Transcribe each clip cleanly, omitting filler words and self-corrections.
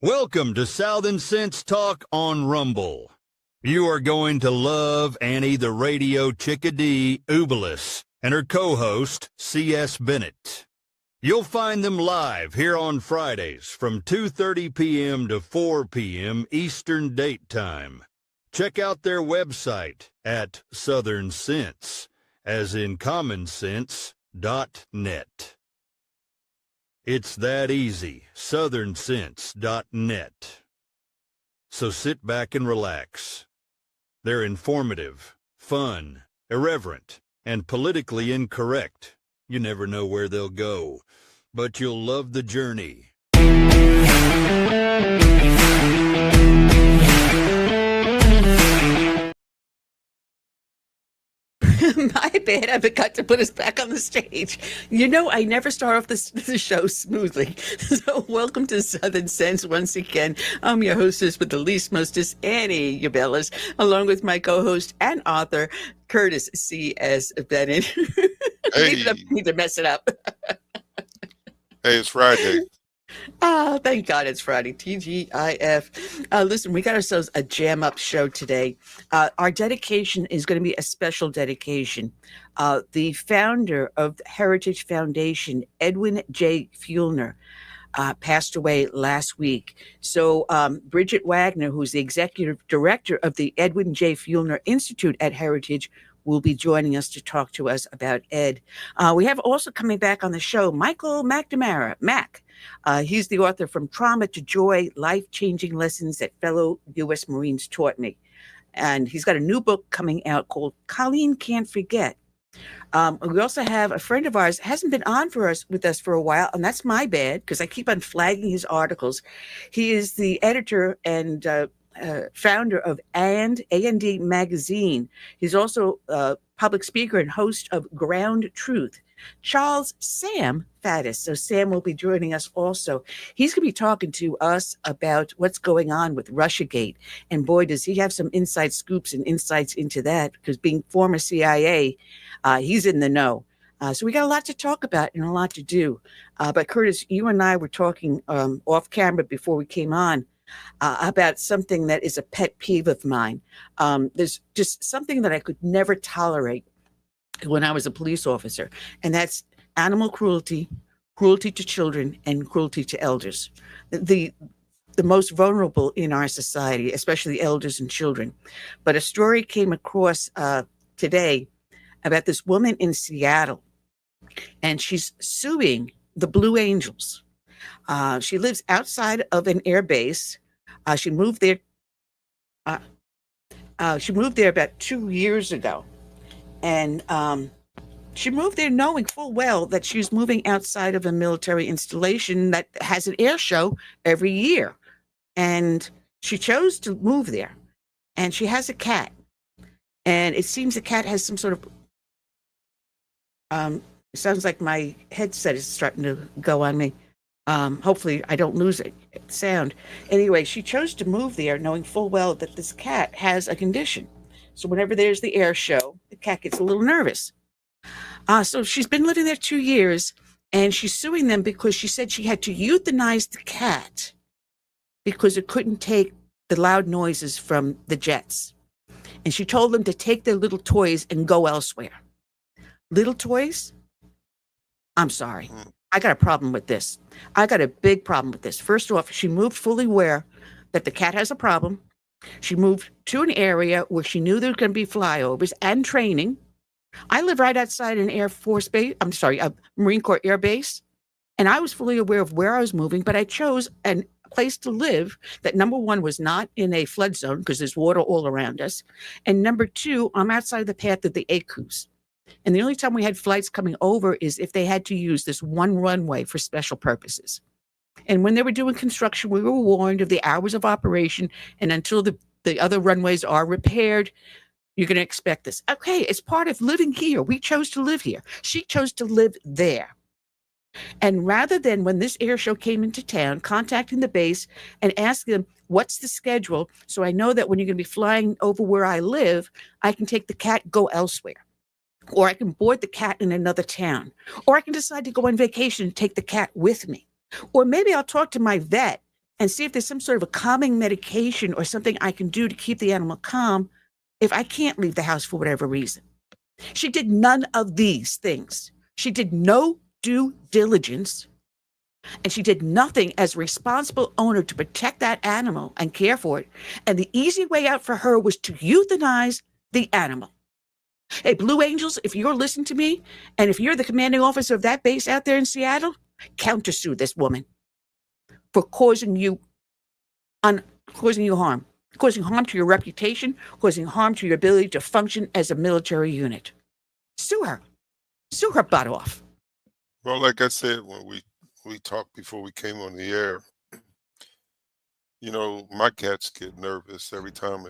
Welcome to Southern Sense Talk on Rumble. You are going to love Annie the Radio Chickadee Ubelis and her co-host, C.S. Bennett. You'll find them live here on Fridays from 2:30 p.m. to 4 p.m. Eastern Date Time. Check out their website at Southern Sense, as in commonsense.net. It's that easy, southernsense.net. So sit back and relax. They're informative, fun, irreverent, and politically incorrect. You never know where they'll go, but you'll love the journey. My bad. I forgot to put us back on the stage. You know, I never start off the show smoothly. So welcome to Southern Sense once again. I'm your hostess with the least mostest, Annie Ubelis, along with my co-host and author, Curtis C.S. Bennett. Hey. Need to mess it up. Hey, it's Friday. Oh, thank God it's Friday. TGIF. Listen, we got ourselves a jam-up show today. Our dedication is going to be a special dedication. The founder of the Heritage Foundation, Edwin J. Feulner, passed away last week. So Bridgett Wagner, who's the executive director of the Edwin J. Feulner Institute at Heritage, will be joining us to talk to us about Ed. We have also coming back on the show, Michael McNamara, Mac. He's the author From Trauma to Joy, Life-Changing Lessons That Fellow U.S. Marines Taught Me. And he's got a new book coming out called Colleen Can't Forget. We also have a friend of ours, hasn't been on with us for a while, and that's my bad, because I keep on flagging his articles. He is the editor and founder of A&D magazine. He's also a public speaker and host of Ground Truth, Charles Sam Faddis. So Sam will be joining us also. He's going to be talking to us about what's going on with Russiagate. And boy, does he have some inside scoops and insights into that, because being former CIA, he's in the know. So we got a lot to talk about and a lot to do. But Curtis, you and I were talking off camera before we came on about something that is a pet peeve of mine. There's just something that I could never tolerate when I was a police officer, and that's animal cruelty, cruelty to children, and cruelty to elders. The most vulnerable in our society, especially elders and children. But a story came across today about this woman in Seattle, and she's suing the Blue Angels. She lives outside of an air base. She moved there. She moved there about 2 years ago, and she moved there knowing full well that she was moving outside of a military installation that has an air show every year. And she chose to move there. And she has a cat, and it seems the cat has some sort of. It sounds like my headset is starting to go on me. Hopefully I don't lose it sound. Anyway, she chose to move there knowing full well that this cat has a condition. So whenever there's the air show, the cat gets a little nervous. So she's been living there 2 years, and she's suing them because she said she had to euthanize the cat because it couldn't take the loud noises from the jets. And she told them to take their little toys and go elsewhere. Little toys? I'm sorry. I got a problem with this. I got a big problem with this. First off, she moved fully aware that the cat has a problem. She moved to an area where she knew there were going to be flyovers and training. I live right outside an Air Force base. I'm sorry, a Marine Corps Air Base. And I was fully aware of where I was moving, but I chose a place to live that, number one, was not in a flood zone because there's water all around us. And number two, I'm outside the path of the ACUs. And the only time we had flights coming over is if they had to use this one runway for special purposes. And when they were doing construction, we were warned of the hours of operation. And until the other runways are repaired, you're going to expect this. Okay, it's part of living here. We chose to live here. She chose to live there. And rather than, when this air show came into town, contacting the base and asking them, what's the schedule? So I know that when you're going to be flying over where I live, I can take the cat, go elsewhere. Or I can board the cat in another town. Or I can decide to go on vacation and take the cat with me. Or maybe I'll talk to my vet and see if there's some sort of a calming medication or something I can do to keep the animal calm if I can't leave the house for whatever reason. She did none of these things. She did no due diligence, and she did nothing as a responsible owner to protect that animal and care for it. And the easy way out for her was to euthanize the animal. Hey, Blue Angels, if you're listening to me, and if you're the commanding officer of that base out there in Seattle, countersue this woman for causing you harm, causing harm to your reputation, causing harm to your ability to function as a military unit. Sue her butt off. Well, like I said, when we talked before we came on the air, you know, my cats get nervous every time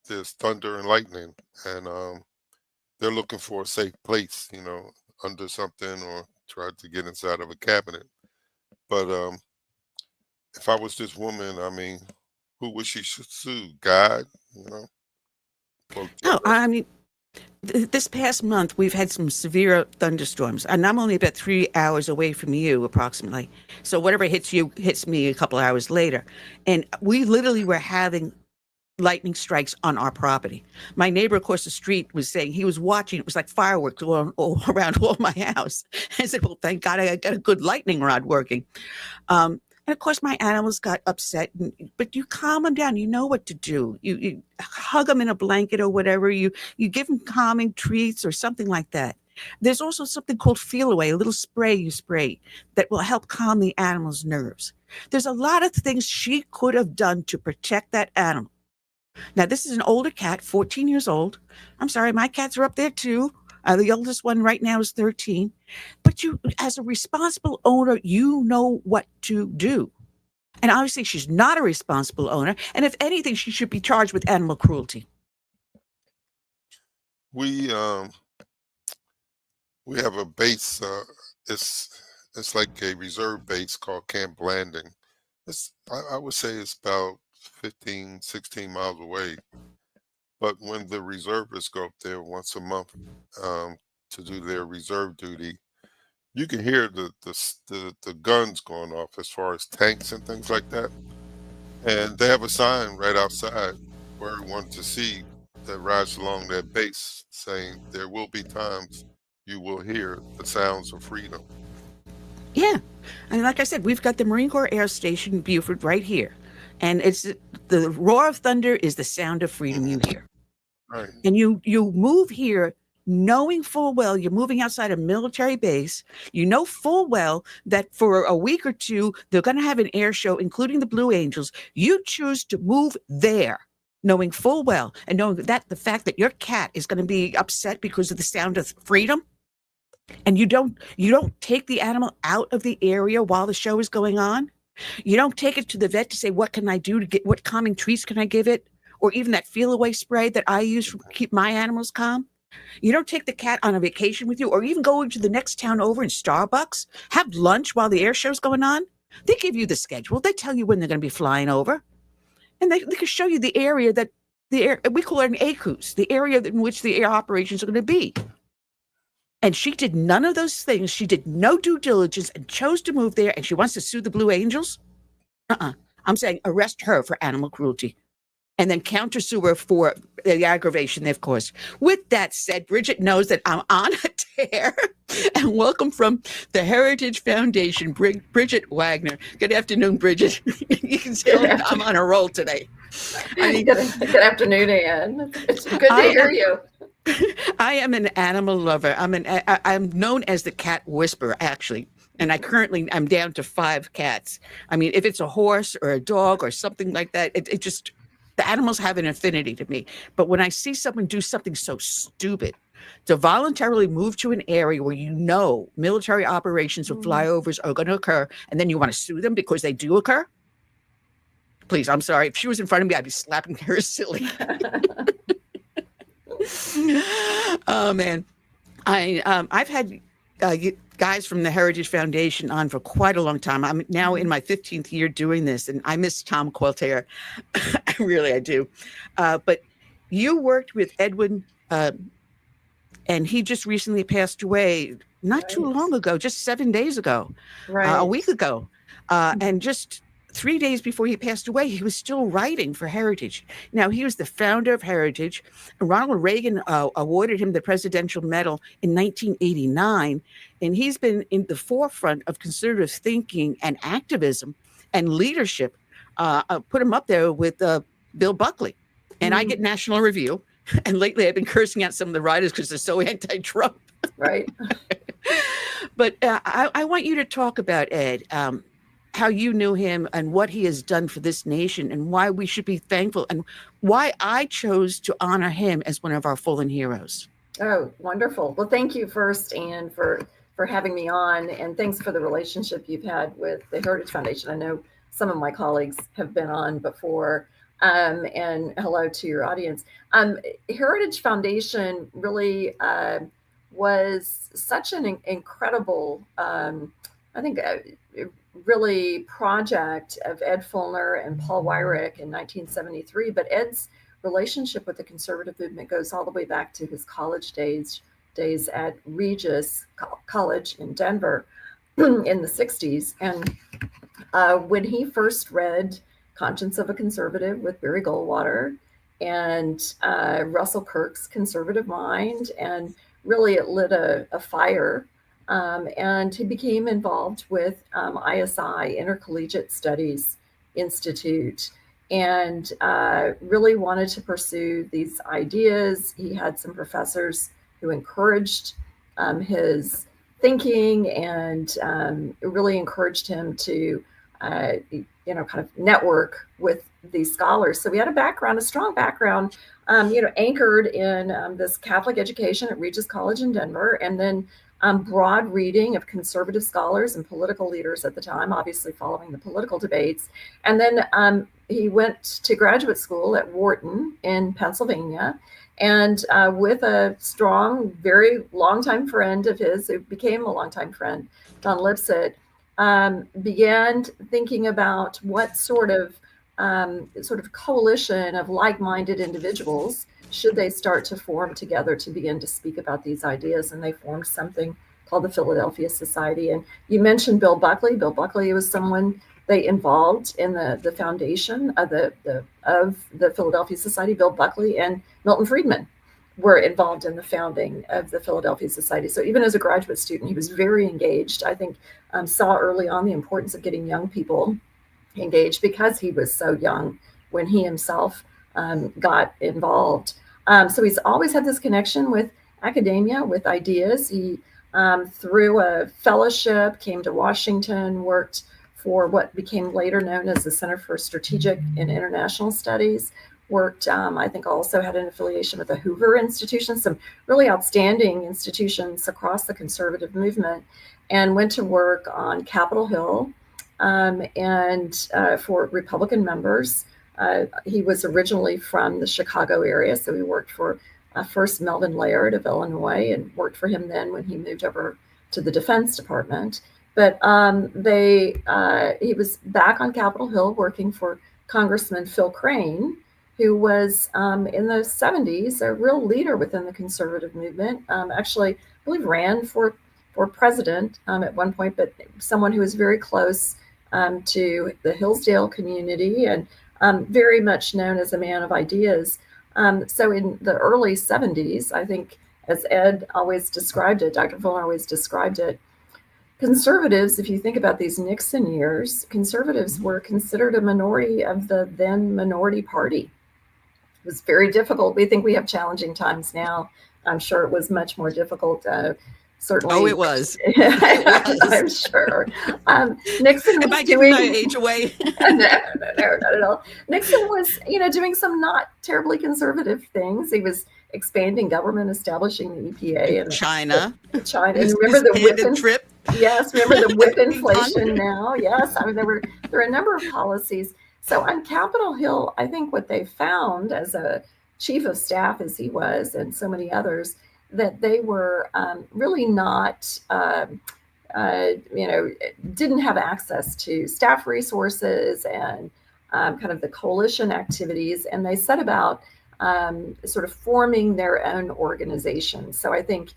there's thunder and lightning, and they're looking for a safe place, you know, under something or try to get inside of a cabinet. But if I was this woman, I mean, who would she sue? God, you know? Well, No, I mean, this past month, we've had some severe thunderstorms, and I'm only about 3 hours away from you, approximately. So whatever hits you hits me a couple hours later. And we literally were having lightning strikes on our property. My neighbor across the street was saying he was watching. It was like fireworks all around all my house. I said, well, thank God I got a good lightning rod working. And of course, my animals got upset, but you calm them down. You know what to do. You hug them in a blanket or whatever. You give them calming treats or something like that. There's also something called Feel Away, a little spray you spray that will help calm the animal's nerves. There's a lot of things she could have done to protect that animal. Now, this is an older cat, 14 years old. I'm sorry, my cats are up there too. The oldest one right now is 13. But you, as a responsible owner, you know what to do. And obviously, she's not a responsible owner. And if anything, she should be charged with animal cruelty. we have a base. It's like a reserve base called Camp Landing. I would say it's about 15, 16 miles away. But when the reservists go up there once a month to do their reserve duty, you can hear the guns going off as far as tanks and things like that. And they have a sign right outside for everyone to see that rides along that base saying there will be times you will hear the sounds of freedom. Yeah. I mean, like I said, we've got the Marine Corps Air Station, Beaufort, right here. And it's the roar of thunder is the sound of freedom you hear. Right. And you move here knowing full well you're moving outside a military base. You know full well that for a week or two, they're going to have an air show, including the Blue Angels. You choose to move there, knowing full well and knowing that the fact that your cat is going to be upset because of the sound of freedom. And you don't take the animal out of the area while the show is going on. You don't take it to the vet to say, what can I do to get, what calming treats can I give it? Or even that Feel Away spray that I use to keep my animals calm. You don't take the cat on a vacation with you or even go into the next town over in Starbucks, have lunch while the air show's going on. They give you the schedule. They tell you when they're going to be flying over. And they can show you the area that we call it an ACUS, the area in which the air operations are going to be. And she did none of those things. She did no due diligence and chose to move there. And she wants to sue the Blue Angels. I'm saying arrest her for animal cruelty. And then countersue her for the aggravation they've caused. With that said, Bridgett knows that I'm on a tear. And welcome from the Heritage Foundation, Bridgett Wagner. Good afternoon, Bridgett. You can tell I'm on a roll today. Good afternoon, Anne. It's good to hear you. I am an animal lover. I'm known as the cat whisperer, actually. And I'm down to 5 cats. I mean, if it's a horse or a dog or something like that, it just... The animals have an affinity to me. But when I see someone do something so stupid, to voluntarily move to an area where you know military operations or flyovers are going to occur, and then you want to sue them because they do occur? Please, I'm sorry. If she was in front of me, I'd be slapping her silly. Oh, man. I've had guys from the Heritage Foundation on for quite a long time. I'm now in my 15th year doing this, and I miss Tom Quilter. I do. But you worked with Edwin, and he just recently passed away not too long ago, just 7 days ago, a week ago. And just 3 days before he passed away, he was still writing for Heritage. Now, he was the founder of Heritage. Ronald Reagan awarded him the Presidential Medal in 1989, and he's been in the forefront of conservative thinking and activism and leadership. Put him up there with Bill Buckley. And I get National Review. And lately I've been cursing out some of the writers because they're so anti-Trump. Right. But I want you to talk about Ed, how you knew him and what he has done for this nation and why we should be thankful and why I chose to honor him as one of our fallen heroes. Oh, wonderful. Well, thank you first, Anne, for having me on. And thanks for the relationship you've had with the Heritage Foundation. I know some of my colleagues have been on before. And hello to your audience. Heritage Foundation really was such an incredible, I think, really project of Ed Feulner and Paul Weyrich in 1973. But Ed's relationship with the conservative movement goes all the way back to his college days at Regis College in Denver in the 60s. And when he first read Conscience of a Conservative with Barry Goldwater and Russell Kirk's Conservative Mind, and really it lit a fire. And he became involved with ISI, Intercollegiate Studies Institute, and really wanted to pursue these ideas. He had some professors who encouraged his thinking and really encouraged him to kind of network with these scholars. So we had a strong background, anchored in this Catholic education at Regis College in Denver, and then broad reading of conservative scholars and political leaders at the time, obviously following the political debates. And then he went to graduate school at Wharton in Pennsylvania, and with a strong, very longtime friend of his, who became a longtime friend, Don Lipset, began thinking about what sort of coalition of like-minded individuals should they start to form together to begin to speak about these ideas. And they formed something called the Philadelphia Society. And you mentioned Bill Buckley. Bill Buckley was someone they involved in the foundation of the Philadelphia Society. Bill Buckley and Milton Friedman were involved in the founding of the Philadelphia Society. So even as a graduate student, he was very engaged. I think saw early on the importance of getting young people engaged because he was so young when he himself got involved. So he's always had this connection with academia, with ideas. He, through a fellowship, came to Washington, worked for what became later known as the Center for Strategic and International Studies, worked, I think also had an affiliation with the Hoover Institution, some really outstanding institutions across the conservative movement, and went to work on Capitol Hill and for Republican members. He was originally from the Chicago area, so he worked for first Melvin Laird of Illinois and worked for him then when he moved over to the Defense Department. But he was back on Capitol Hill working for Congressman Phil Crane, who was in the 70s a real leader within the conservative movement. Actually, I believe ran for president at one point, but someone who was very close to the Hillsdale community and very much known as a man of ideas. So in the early 70s, I think, as Ed always described it, Dr. Feulner always described it, conservatives, if you think about these Nixon years, conservatives were considered a minority of the then minority party. It was very difficult. We think we have challenging times now. I'm sure it was much more difficult. Certainly. Oh, it was. I'm sure. Nixon was Am I giving my age away? No, not at all. Nixon was, doing some not terribly conservative things. He was expanding government, establishing the EPA and China. And remember the whip trip. Yes, remember the whip inflation now. Yes, I mean there were a number of policies. So on Capitol Hill, I think what they found as a chief of staff as he was, and so many others, that they were really not, didn't have access to staff resources and kind of the coalition activities. And they set about sort of forming their own organization. So I think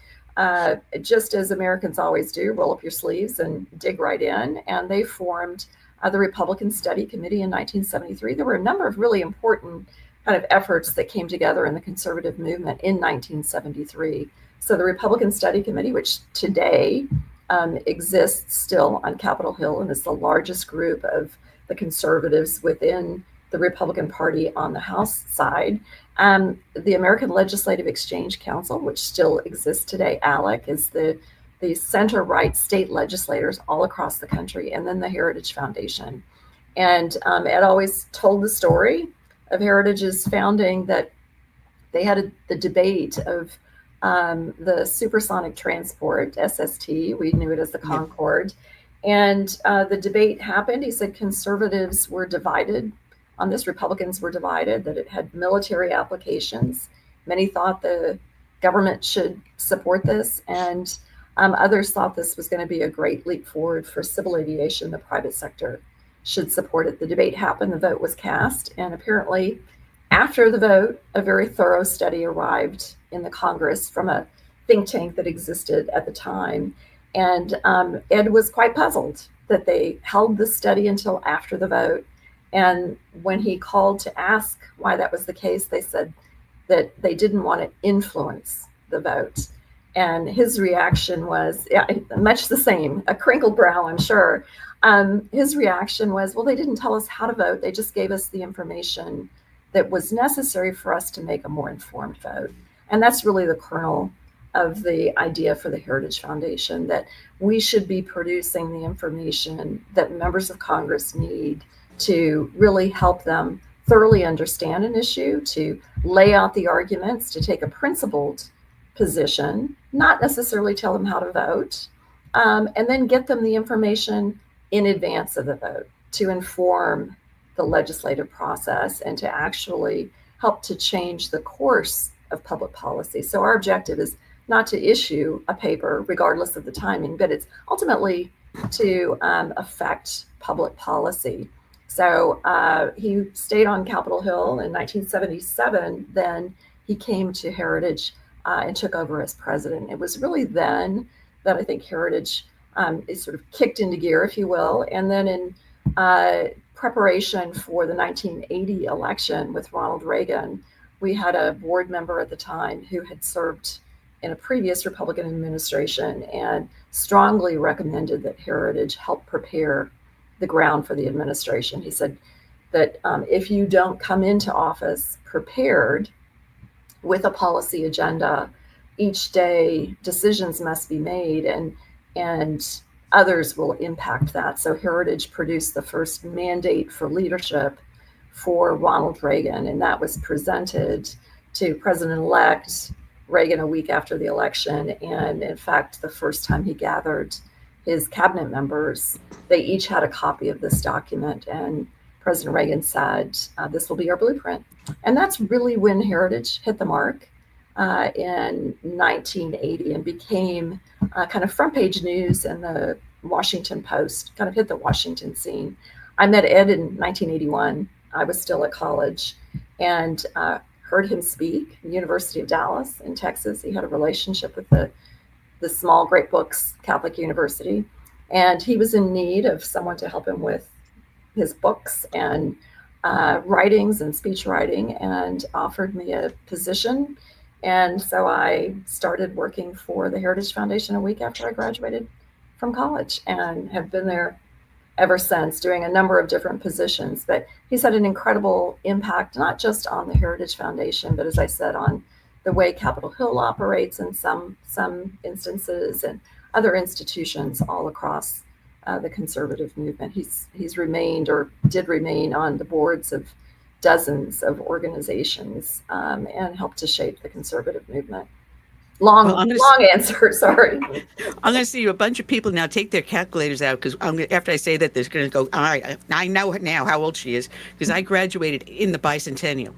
just as Americans always do, roll up your sleeves and dig right in. And they formed the Republican Study Committee in 1973. There were a number of really important kind of efforts that came together in the conservative movement in 1973. So the Republican Study Committee, which today exists still on Capitol Hill and is the largest group of the conservatives within the Republican Party on the House side. The American Legislative Exchange Council, which still exists today, ALEC, is the center-right state legislators all across the country, and then the Heritage Foundation. And Ed always told the story of Heritage's founding, that they had the debate of the supersonic transport, SST, we knew it as the Concorde, and the debate happened. He said conservatives were divided on this, Republicans were divided, that it had military applications. Many thought the government should support this, and others thought this was going to be a great leap forward for civil aviation. The private sector should support it. The debate happened, the vote was cast, and apparently after the vote, a very thorough study arrived in the Congress from a think tank that existed at the time. And Ed was quite puzzled that they held the study until after the vote. And when he called to ask why that was the case, they said that they didn't want to influence the vote. And his reaction was much the same, a crinkled brow, I'm sure. His reaction was, well, they didn't tell us how to vote. They just gave us the information that was necessary for us to make a more informed vote. And that's really the kernel of the idea for the Heritage Foundation, that we should be producing the information that members of Congress need to really help them thoroughly understand an issue, to lay out the arguments, to take a principled position, not necessarily tell them how to vote, and then get them the information in advance of the vote to inform the legislative process and to actually help to change the course of public policy. So our objective is not to issue a paper regardless of the timing, but it's ultimately to affect public policy. So he stayed on Capitol Hill in 1977. Then he came to Heritage and took over as president. It was really then that I think Heritage is sort of kicked into gear, if you will. And then in preparation for the 1980 election with Ronald Reagan, we had a board member at the time who had served in a previous Republican administration and strongly recommended that Heritage help prepare the ground for the administration. He said that if you don't come into office prepared with a policy agenda, each day decisions must be made and others will impact that. So Heritage produced the first mandate for leadership for Ronald Reagan, and that was presented to President-elect Reagan a week after the election. And in fact, the first time he gathered his cabinet members, they each had a copy of this document. And President Reagan said, this will be our blueprint. And that's really when Heritage hit the mark in 1980 and became kind of front page news in the Washington Post, kind of hit the Washington scene. I met Ed in 1981. I was still at college and heard him speak at the University of Dallas in Texas. He had a relationship with the small Great Books Catholic University, and he was in need of someone to help him with his books and writings and speech writing, and offered me a position. And so I started working for the Heritage Foundation a week after I graduated from college and have been there ever since, doing a number of different positions. But he's had an incredible impact, not just on the Heritage Foundation, but as I said, on the way Capitol Hill operates in some instances and other institutions all across the conservative movement. He's remained, or did remain, on the boards of dozens of organizations and helped to shape the conservative movement. Long answer, sorry. I'm going to see a bunch of people now take their calculators out, because after I say that, they're going to go, all right, I know now how old she is, because I graduated in the bicentennial.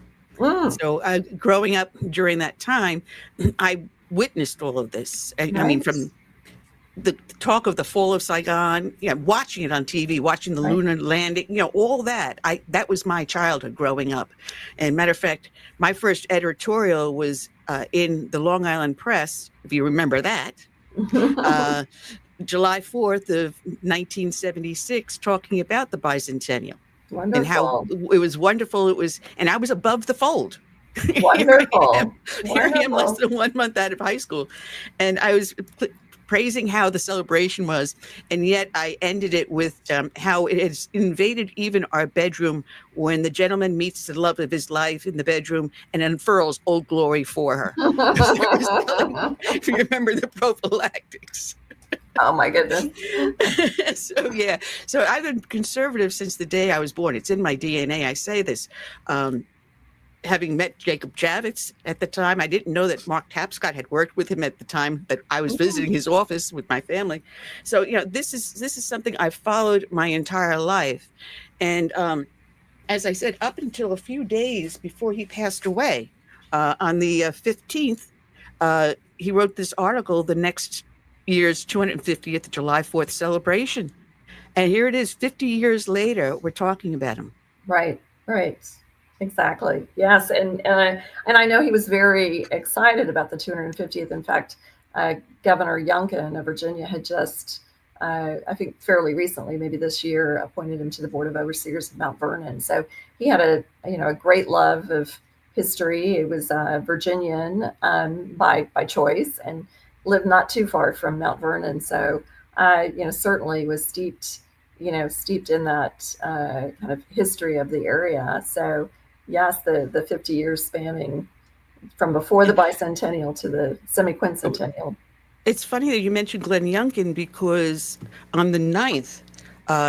So growing up during that time, I witnessed all of this. I mean, from the talk of the fall of Saigon, watching it on TV, watching the lunar landing, all that. That was my childhood growing up. And matter of fact, my first editorial was in the Long Island Press, if you remember that. July 4th of 1976, talking about the bicentennial and how Wonderful. it was wonderful. It was, and I was above the fold. Wonderful. Here I am less Wonderful. than 1 month out of high school. And I was praising how the celebration was. And yet I ended it with how it has invaded even our bedroom when the gentleman meets the love of his life in the bedroom and unfurls Old Glory for her. If you remember the prophylactics. Oh my goodness. So yeah, so I've been conservative since the day I was born. It's in my DNA. I say this. Having met Jacob Javits at the time, I didn't know that Mark Tapscott had worked with him at the time that I was visiting his office with my family. So this is something I've followed my entire life, and as I said, up until a few days before he passed away, on the 15th, he wrote this article, the next year's 250th July 4th celebration. And here it is, 50 years later, we're talking about him. Right, right. Exactly. Yes. And I know he was very excited about the 250th. In fact, Governor Youngkin of Virginia had just, I think fairly recently, maybe this year, appointed him to the Board of Overseers of Mount Vernon. So he had a great love of history. He was Virginian by choice and lived not too far from Mount Vernon. So certainly was steeped in that kind of history of the area. So yes, the 50 years spanning from before the bicentennial to the semi-quincentennial. It's funny that you mentioned Glenn Youngkin because on the 9th,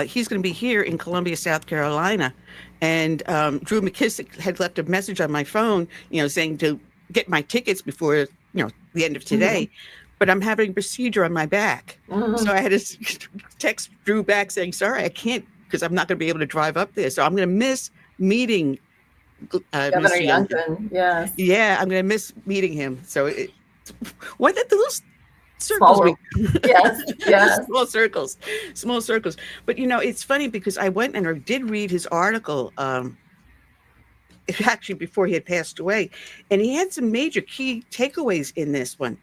he's going to be here in Columbia, South Carolina. And Drew McKissick had left a message on my phone, saying to get my tickets before, the end of today. Mm-hmm. But I'm having procedure on my back. Mm-hmm. So I had to text Drew back saying, sorry, I can't, because I'm not going to be able to drive up there. So I'm going to miss meeting Governor Youngkin. Yes. Yeah, I'm going to miss meeting him. So what the little circles? Yes. Small circles. But it's funny because I went and I did read his article, actually before he had passed away, and he had some major key takeaways in this one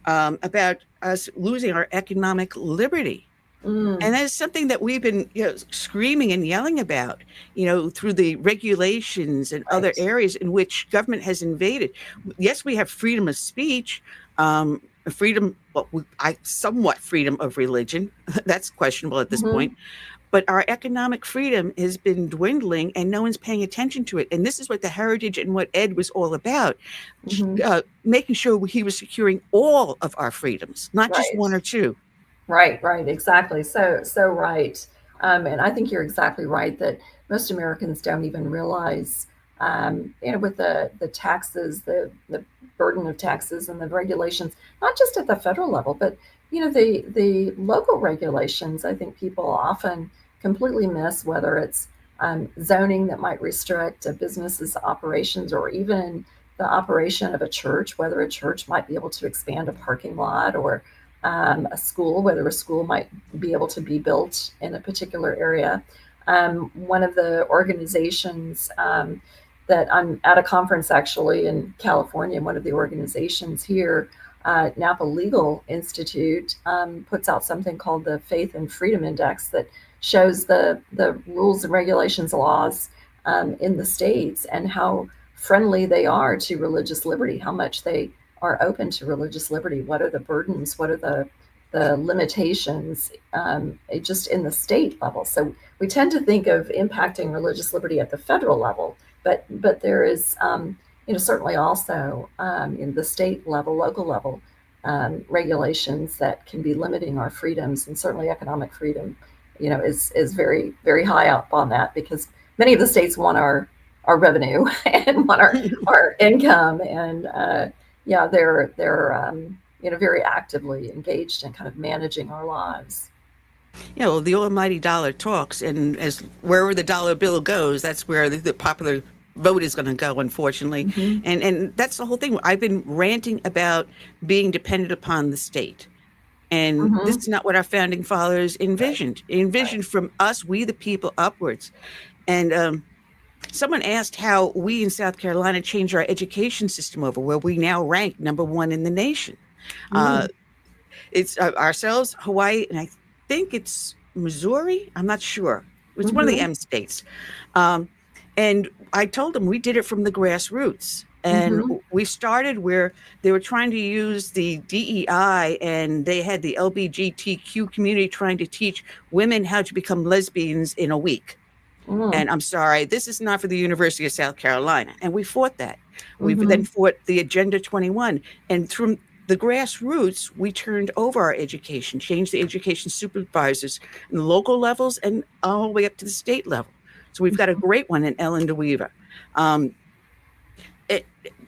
about us losing our economic liberty. And that's something that we've been screaming and yelling about, through the regulations and other areas in which government has invaded. Yes, we have freedom of speech, freedom of religion. That's questionable at this point. But our economic freedom has been dwindling and no one's paying attention to it. And this is what the heritage and what Ed was all about, making sure he was securing all of our freedoms, not just one or two. Right, exactly. So right. And I think you're exactly right that most Americans don't even realize, with the taxes, the burden of taxes and the regulations, not just at the federal level, but, the local regulations. I think people often completely miss, whether it's zoning that might restrict a business's operations or even the operation of a church, whether a church might be able to expand a parking lot or a school, whether a school might be able to be built in a particular area. One of the organizations that I'm at a conference actually in California, one of the organizations here, Napa Legal Institute, puts out something called the Faith and Freedom Index that shows the rules and regulations, laws in the states and how friendly they are to religious liberty, how much they are open to religious liberty. What are the burdens? What are the limitations just in the state level? So we tend to think of impacting religious liberty at the federal level, but there is certainly also in the state level, local level, regulations that can be limiting our freedoms, and certainly economic freedom, is very, very high up on that because many of the states want our revenue and want our income, and they're very actively engaged in kind of managing our lives. Well, the almighty dollar talks, and as wherever the dollar bill goes, that's where the popular vote is going to go, unfortunately. And that's the whole thing. I've been ranting about being dependent upon the state. And this is not what our founding fathers envisioned. From us, we the people, upwards. And someone asked how we in South Carolina changed our education system over, where we now rank number 1 in the nation. It's ourselves, Hawaii, and I think it's Missouri. I'm not sure. It's one of the M states. And I told them we did it from the grassroots. And we started where they were trying to use the DEI, and they had the LGBTQ community trying to teach women how to become lesbians in a week. And I'm sorry, this is not for the University of South Carolina. And we fought that. We then fought the Agenda 21. And through the grassroots, we turned over our education, changed the education supervisors in the local levels and all the way up to the state level. So we've got a great one in Ellen DeWeaver.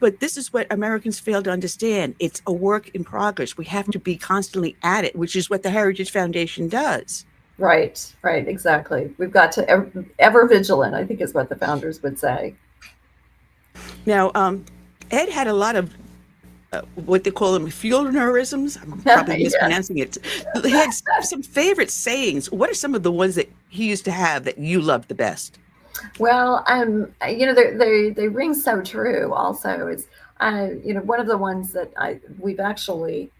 But this is what Americans fail to understand. It's a work in progress. We have to be constantly at it, which is what the Heritage Foundation does. Right, exactly. We've got to ever vigilant, I think is what the founders would say. Now, Ed had a lot of what they call them Feulnerisms. I'm probably mispronouncing it. He had some favorite sayings. What are some of the ones that he used to have that you loved the best? Well, they ring so true. Also, is one of the ones that we've actually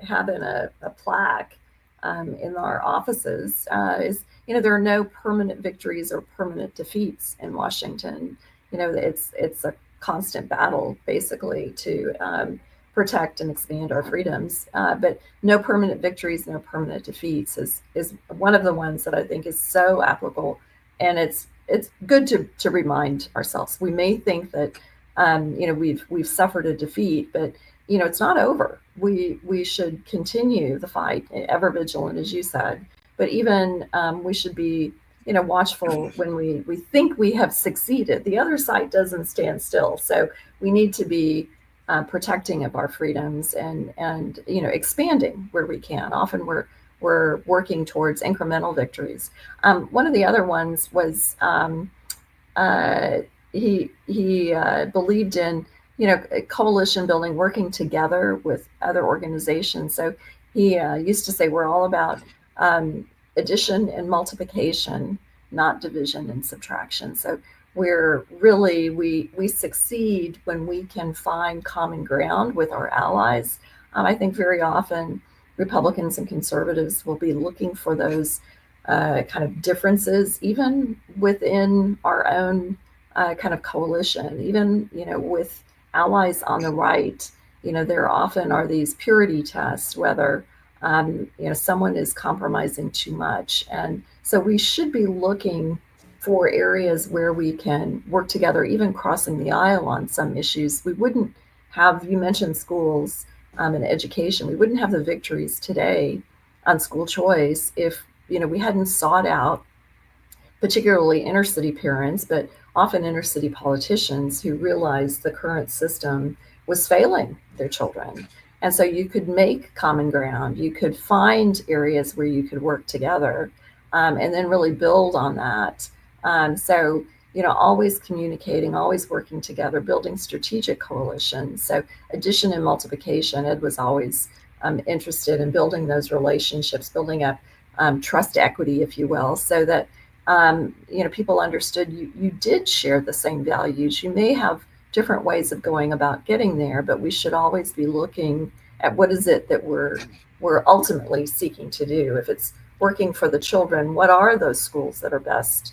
have in a plaque in our offices is there are no permanent victories or permanent defeats in Washington. It's a constant battle basically to protect and expand our freedoms, but no permanent victories, no permanent defeats is one of the ones that I think is so applicable, and it's good to remind ourselves. We may think that we've suffered a defeat, but it's not over. We should continue the fight, ever vigilant, as you said. But even we should be watchful when we think we have succeeded. The other side doesn't stand still, so we need to be protecting of our freedoms and expanding where we can. Often we're working towards incremental victories. One of the other ones was he believed in coalition building, working together with other organizations. So he used to say we're all about addition and multiplication, not division and subtraction. So we're really we succeed when we can find common ground with our allies. I think very often Republicans and conservatives will be looking for those kind of differences, even within our own kind of coalition, even with allies on the right. There often are these purity tests, whether someone is compromising too much, and so we should be looking for areas where we can work together, even crossing the aisle on some issues. We wouldn't have, you mentioned schools and education, we wouldn't have the victories today on school choice if we hadn't sought out, particularly inner city parents, but often inner city politicians who realized the current system was failing their children. And so you could make common ground, you could find areas where you could work together, and then really build on that. So always communicating, always working together, building strategic coalitions. So addition and multiplication, Ed was always interested in building those relationships, building up trust equity, if you will, so that people understood you did share the same values. You may have different ways of going about getting there, but we should always be looking at what is it that we're ultimately seeking to do. If it's working for the children, what are those schools that are best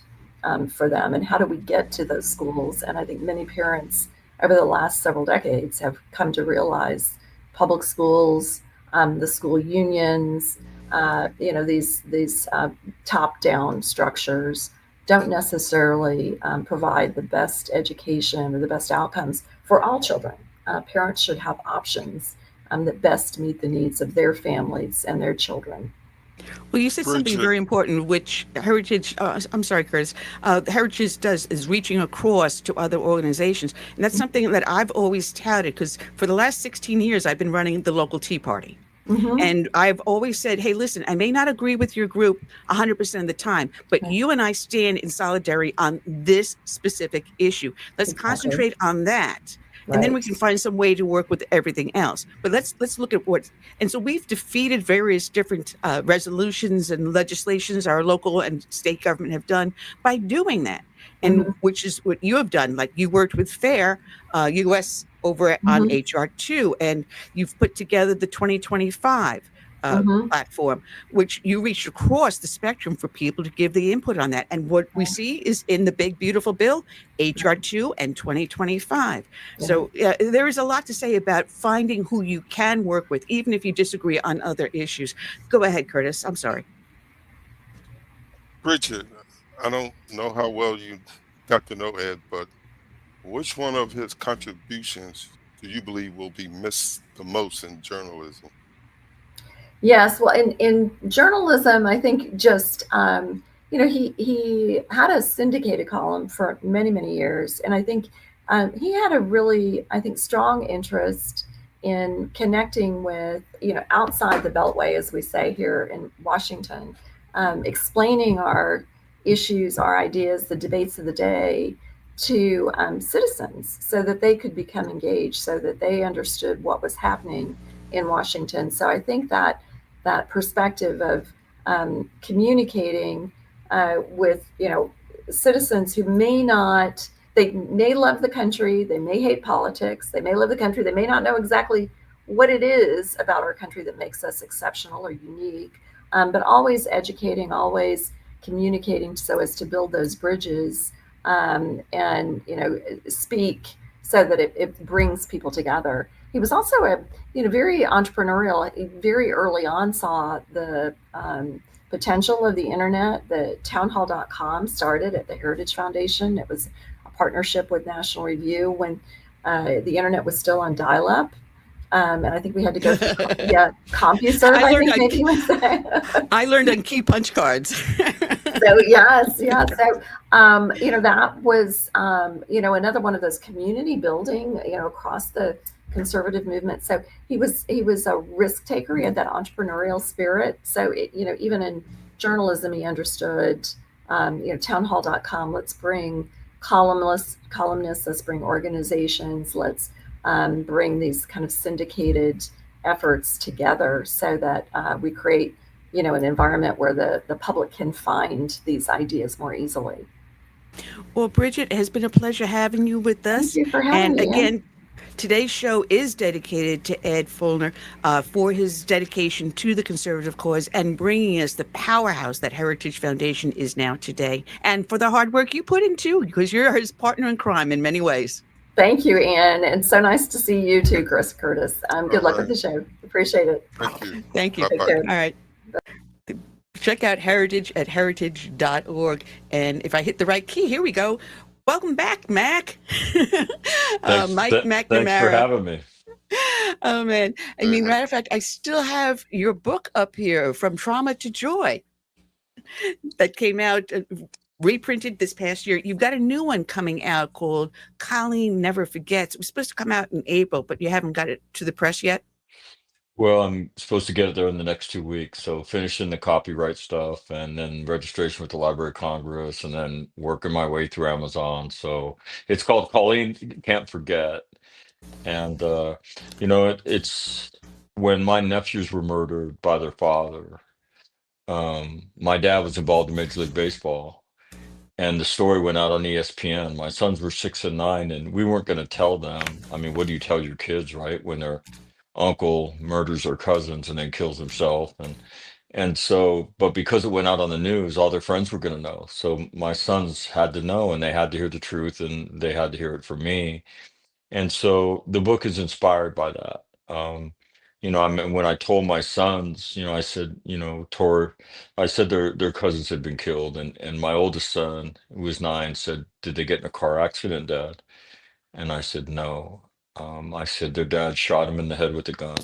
for them, and how do we get to those schools? And I think many parents over the last several decades have come to realize public schools, the school unions, these top-down structures don't necessarily provide the best education or the best outcomes for all children. Parents should have options that best meet the needs of their families and their children. Well, you said something very important, which Heritage, I'm sorry, Curtis, Heritage does is reaching across to other organizations. And that's something that I've always touted, because for the last 16 years, I've been running the local Tea Party. And I've always said, hey, listen, I may not agree with your group 100% of the time, but you and I stand in solidarity on this specific issue. Let's concentrate on that. And then we can find some way to work with everything else. But let's look at what, and so we've defeated various different resolutions and legislations our local and state government have done by doing that. And which is what you have done. Like you worked with FAIR US over on HR2, and you've put together the 2025. Mhm. platform, which you reached across the spectrum for people to give the input on that. And what we see is in the big, beautiful bill, HR2 and 2025. Yeah. So there is a lot to say about finding who you can work with, even if you disagree on other issues. Go ahead, Curtis. I'm sorry. Bridget, I don't know how well you got to know Ed, but which one of his contributions do you believe will be missed the most in journalism? Yes, well, in journalism, I think just he had a syndicated column for many many years, and I think he had a really, I think, strong interest in connecting with outside the Beltway, as we say here in Washington, explaining our issues, our ideas, the debates of the day to citizens, so that they could become engaged, so that they understood what was happening in Washington. So I think that perspective of communicating with citizens who they may love the country, they may hate politics, they may love the country, they may not know exactly what it is about our country that makes us exceptional or unique, but always educating, always communicating so as to build those bridges, and speak so that it brings people together. He was also a very entrepreneurial. He very early on saw the potential of the internet. The townhall.com started at the Heritage Foundation. It was a partnership with National Review when the internet was still on dial-up. And I think we had to go through, CompuServe, I think maybe you would say. I learned on key punch cards. So yes. So that was another one of those community building across the conservative movement. So he was a risk taker. He had that entrepreneurial spirit. So even in journalism, he understood townhall.com. Let's bring columnists. Let's bring organizations. Let's bring these kind of syndicated efforts together so that we create an environment where the public can find these ideas more easily. Well, Bridget, it has been a pleasure having you with us. Thank you for having me. And again, today's show is dedicated to Ed Feulner for his dedication to the conservative cause and bringing us the powerhouse that Heritage Foundation is now today, and for the hard work you put in too, because you're his partner in crime in many ways. Thank you, Ann, and so nice to see you too, Curtis. Good luck with the show. Appreciate it. Thank you. Thank you. Bye-bye. All right. Check out Heritage at heritage.org. And if I hit the right key, here we go. Welcome back, Mac. Mike McNamara. Thanks for having me. Oh, man. I mean, matter of fact, I still have your book up here, From Trauma to Joy, that came out, reprinted this past year. You've got a new one coming out called Colleen Never Forgets. It was supposed to come out in April, but you haven't got it to the press yet. Well, I'm supposed to get it there in the next 2 weeks. So finishing the copyright stuff and then registration with the Library of Congress and then working my way through Amazon. So it's called Colleen Can't Forget. And, it's when my nephews were murdered by their father. My dad was involved in Major League Baseball. And the story went out on ESPN. My sons were 6 and 9, and we weren't going to tell them. I mean, what do you tell your kids, right? When their uncle murders their cousins and then kills himself. And so, but because it went out on the news, all their friends were going to know. So my sons had to know, and they had to hear the truth, and they had to hear it from me. And so the book is inspired by that. I mean, when I told my sons, I said, I said their cousins had been killed, and my oldest son, who was 9, said, "Did they get in a car accident, Dad?" And I said, "No." I said their dad shot him in the head with a gun,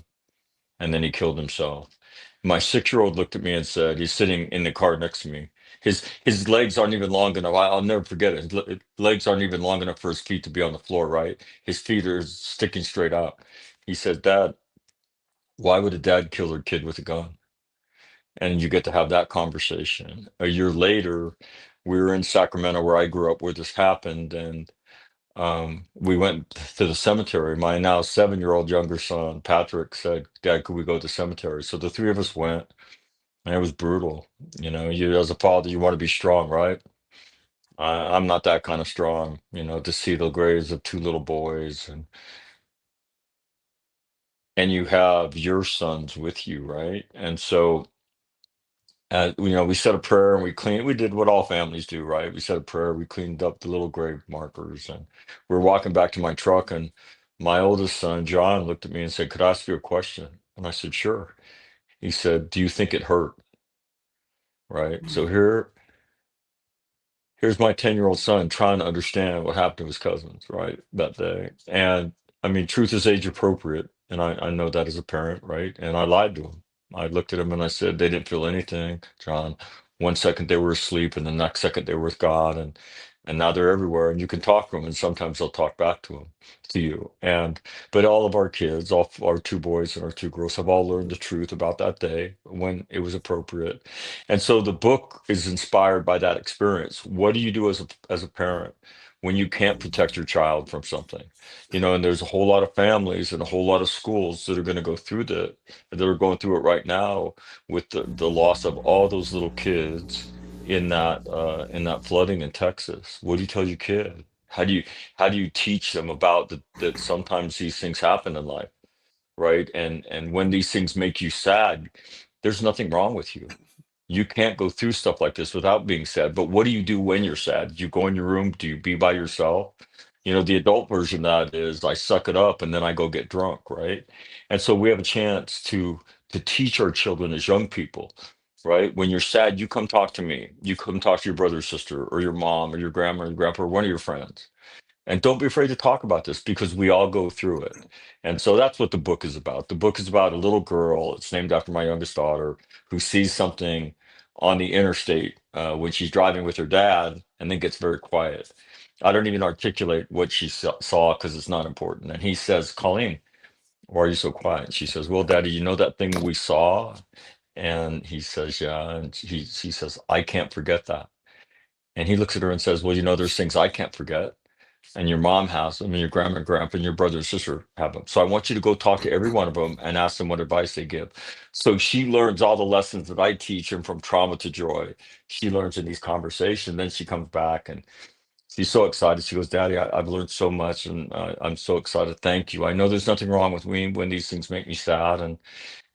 and then he killed himself. My 6-year-old looked at me and said, he's sitting in the car next to me. His legs aren't even long enough. I'll never forget it. His legs aren't even long enough for his feet to be on the floor, right? His feet are sticking straight up. He said, "Dad, why would a dad kill their kid with a gun?" And you get to have that conversation. A year later, we were in Sacramento, where I grew up, where this happened, and we went to the cemetery. My now 7-year-old younger son, Patrick, said, "Dad, could we go to the cemetery?" So the three of us went, and it was brutal. You as a father, you want to be strong, right? I'm not that kind of strong, to see the graves of 2 little boys. And and you have your sons with you, right? And so, we said a prayer and we did what all families do, right? We said a prayer, we cleaned up the little grave markers, and we're walking back to my truck, and my oldest son, John, looked at me and said, "Could I ask you a question?" And I said, "Sure." He said, "Do you think it hurt?" Right? So here's my 10-year-old son trying to understand what happened to his cousins, right, that day. And I mean, truth is age appropriate. And I know that as a parent, right? And I lied to him. I looked at him and I said, they didn't feel anything, John. One second they were asleep, and the next second they were with God. And now they're everywhere. And you can talk to them, and sometimes they'll talk back to you. But all of our kids, all our two boys and our two girls, have all learned the truth about that day when it was appropriate. And so the book is inspired by that experience. What do you do as a parent when you can't protect your child from something? And there's a whole lot of families and a whole lot of schools that are going to go through that are going through it right now with the loss of all those little kids in that flooding in Texas. What do you tell your kid? How do you teach them about that sometimes these things happen in life, right? And when these things make you sad, there's nothing wrong with you. You can't go through stuff like this without being sad. But what do you do when you're sad? Do you go in your room? Do you be by yourself? The adult version of that is I suck it up and then I go get drunk, right? And so we have a chance to teach our children as young people, right? When you're sad, you come talk to me. You come talk to your brother or sister or your mom or your grandma or your grandpa or one of your friends. And don't be afraid to talk about this because we all go through it. And so that's what the book is about. The book is about a little girl. It's named after my youngest daughter who sees something on the interstate when she's driving with her dad and then gets very quiet. I don't even articulate what she saw because it's not important. And he says, "Colleen, why are you so quiet?" She says, "Well, Daddy, you know that thing we saw?" And he says, "Yeah." And she says, "I can't forget that." And he looks at her and says, "Well, there's things I can't forget. And your mom has them, and your grandma and grandpa and your brother and sister have them. So I want you to go talk to every one of them and ask them what advice they give." So she learns all the lessons that I teach, and from trauma to joy. She learns in these conversations. Then she comes back and she's so excited. She goes, "Daddy, I've learned so much, and I'm so excited. Thank you. I know there's nothing wrong with me when these things make me sad."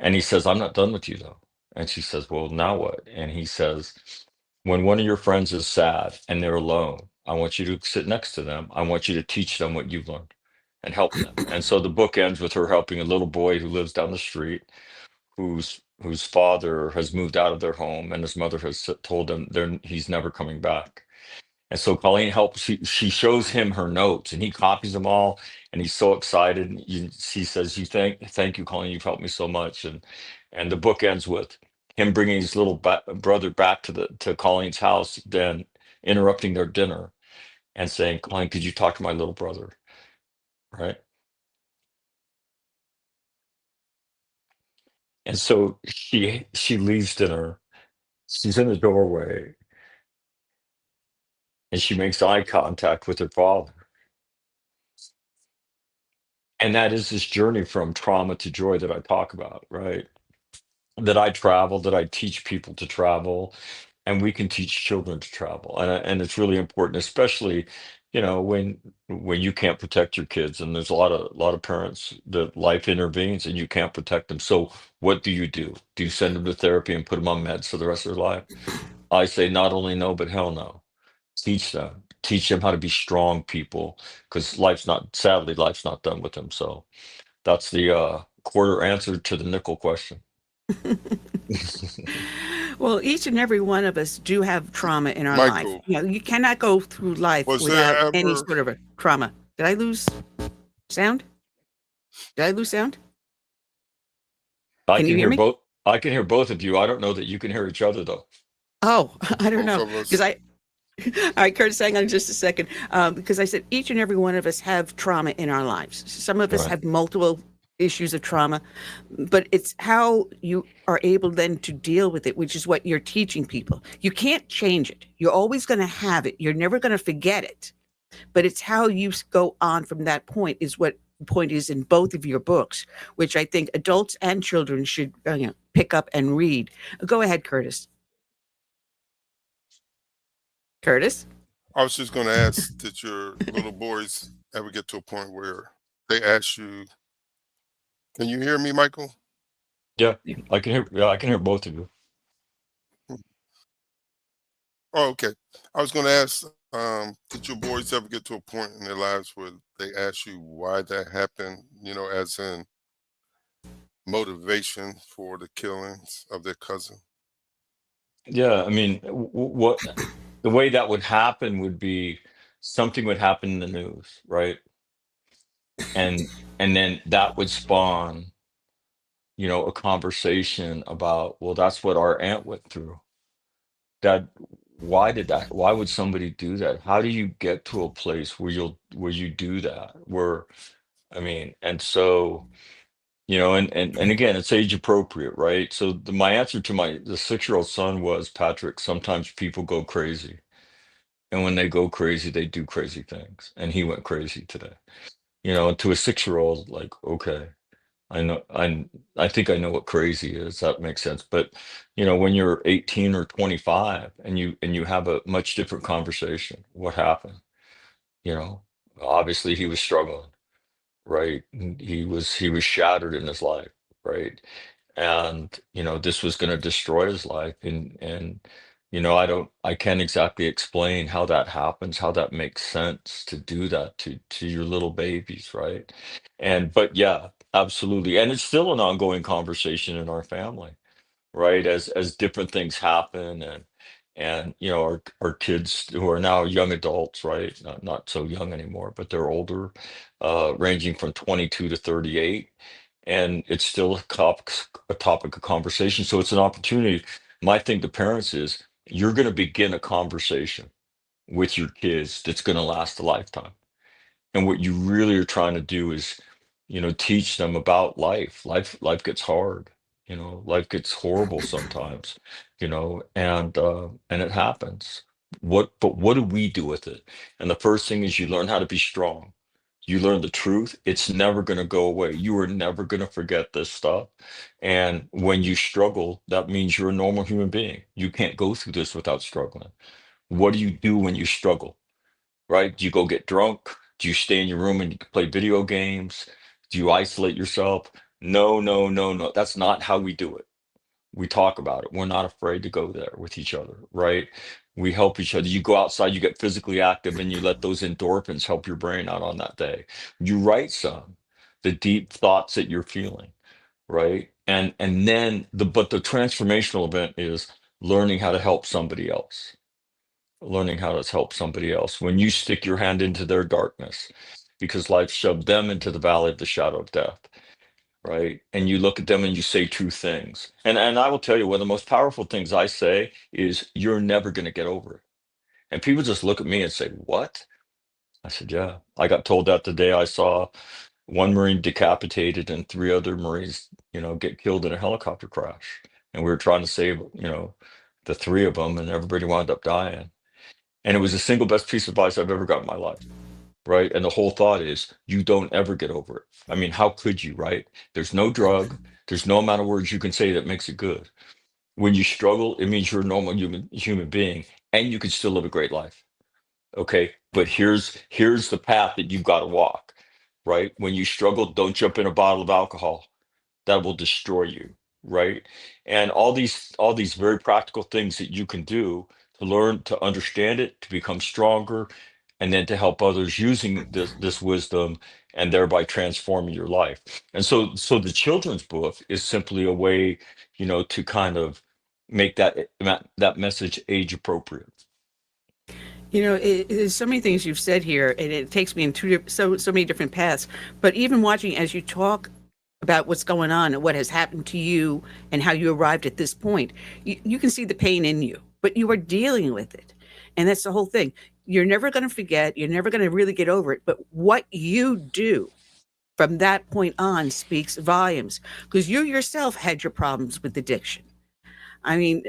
And he says, "I'm not done with you, though." And she says, "Well, now what?" And he says, "When one of your friends is sad and they're alone, I want you to sit next to them. I want you to teach them what you've learned and help them." And so the book ends with her helping a little boy who lives down the street, whose father has moved out of their home, and his mother has told him he's never coming back. And so Colleen helps. She shows him her notes, and he copies them all, and he's so excited. And she says, "Thank you, Colleen. You've helped me so much." And the book ends with him bringing his little brother back to Colleen's house, then interrupting their dinner and saying, "Colleen, could you talk to my little brother?" Right? And so she leaves dinner. She's in the doorway, and she makes eye contact with her father. And that is this journey from trauma to joy that I talk about, right? That I travel, that I teach people to travel, and we can teach children to travel. And it's really important, especially, when you can't protect your kids, and there's a lot of parents that life intervenes and you can't protect them. So what do you do? Do you send them to therapy and put them on meds for the rest of their life? I say not only no, but hell no. Teach them how to be strong people, because sadly, life's not done with them. So that's the quarter answer to the nickel question. Well, each and every one of us do have trauma in our life. Michael, You cannot go through life was there without any ever sort of a trauma. Did I lose sound? Did I lose sound? I Can you can hear hear me? both. I can hear both of you. I don't know that you can hear each other though. Oh, I don't both know. of Because us? all right, Curtis, hang on just a second. Because I said each and every one of us have trauma in our lives. Some of All us right. have multiple issues of trauma, but it's how you are able then to deal with it, which is what you're teaching people. You can't change it. You're always going to have it. You're never going to forget it. But it's how you go on from that point is what the point is in both of your books, which I think adults and children should pick up and read. Go ahead, Curtis. Curtis? I was just going to ask, did your little boys ever get to a point where they ask you Can you hear me, Michael? Yeah, I can hear. Yeah, I can hear both of you. Oh, okay. I was going to ask, did your boys ever get to a point in their lives where they ask you why that happened? As in motivation for the killings of their cousin. Yeah, I mean, what the way that would happen would be something would happen in the news, right? And then that would spawn, a conversation about, well, that's what our aunt went through. That why would somebody do that? How do you get to a place where you do that? Where I mean, and so, and again, it's age appropriate, right? So my answer to the 6-year-old son was, Patrick, sometimes people go crazy. And when they go crazy, they do crazy things. And he went crazy today. And to a 6-year-old, like, okay, I know I think I know what crazy is. That makes sense. But when you're 18 or 25 and you have a much different conversation, what happened? You know, Obviously he was struggling, right? And he was shattered in his life, right? And this was going to destroy his life. And I can't exactly explain how that happens, how that makes sense to do that to your little babies, right? But yeah, absolutely. And it's still an ongoing conversation in our family, right? As different things happen, and our kids who are now young adults, right? Not so young anymore, but they're older, ranging from 22 to 38, and it's still a topic of conversation. So it's an opportunity. My thing to parents is, you're going to begin a conversation with your kids that's going to last a lifetime. And what you really are trying to do is, teach them about life. Life gets hard. Life gets horrible sometimes. And it happens. But what do we do with it? And the first thing is, you learn how to be strong. You learn the truth. It's never going to go away. You are never going to forget this stuff. And when you struggle, that means you're a normal human being. You can't go through this without struggling. What do you do when you struggle? Right? Do you go get drunk? Do you stay in your room and you play video games? Do you isolate yourself? No, no, no, no. That's not how we do it. We talk about it. We're not afraid to go there with each other, right? We help each other. You go outside, you get physically active, and you let those endorphins help your brain out on that day. You write the deep thoughts that you're feeling, right? And then the transformational event is learning how to help somebody else, learning how to help somebody else when you stick your hand into their darkness, because life shoved them into the valley of the shadow of death, right? And you look at them and you say true things. And I will tell you, one of the most powerful things I say is, you're never going to get over it. And people just look at me and say, what? I said, yeah. I got told that the day I saw one Marine decapitated and 3 other Marines, get killed in a helicopter crash. And we were trying to save, the 3 of them, and everybody wound up dying. And it was the single best piece of advice I've ever got in my life, right? And the whole thought is, you don't ever get over it. I mean, how could you, right? There's no drug, there's no amount of words you can say that makes it good. When you struggle, it means you're a normal human being, and you can still live a great life. Okay, but here's the path that you've got to walk, right? When you struggle, don't jump in a bottle of alcohol. That will destroy you, right? And all these very practical things that you can do to learn to understand it, to become stronger, and then to help others using this wisdom, and thereby transforming your life. And so the children's book is simply a way, to kind of make that message age appropriate. There's so many things you've said here, and it takes me in so many different paths. But even watching as you talk about what's going on and what has happened to you and how you arrived at this point, you can see the pain in you, but you are dealing with it. And that's the whole thing. You're never going to forget. You're never going to really get over it. But what you do from that point on speaks volumes, because you yourself had your problems with addiction. I mean,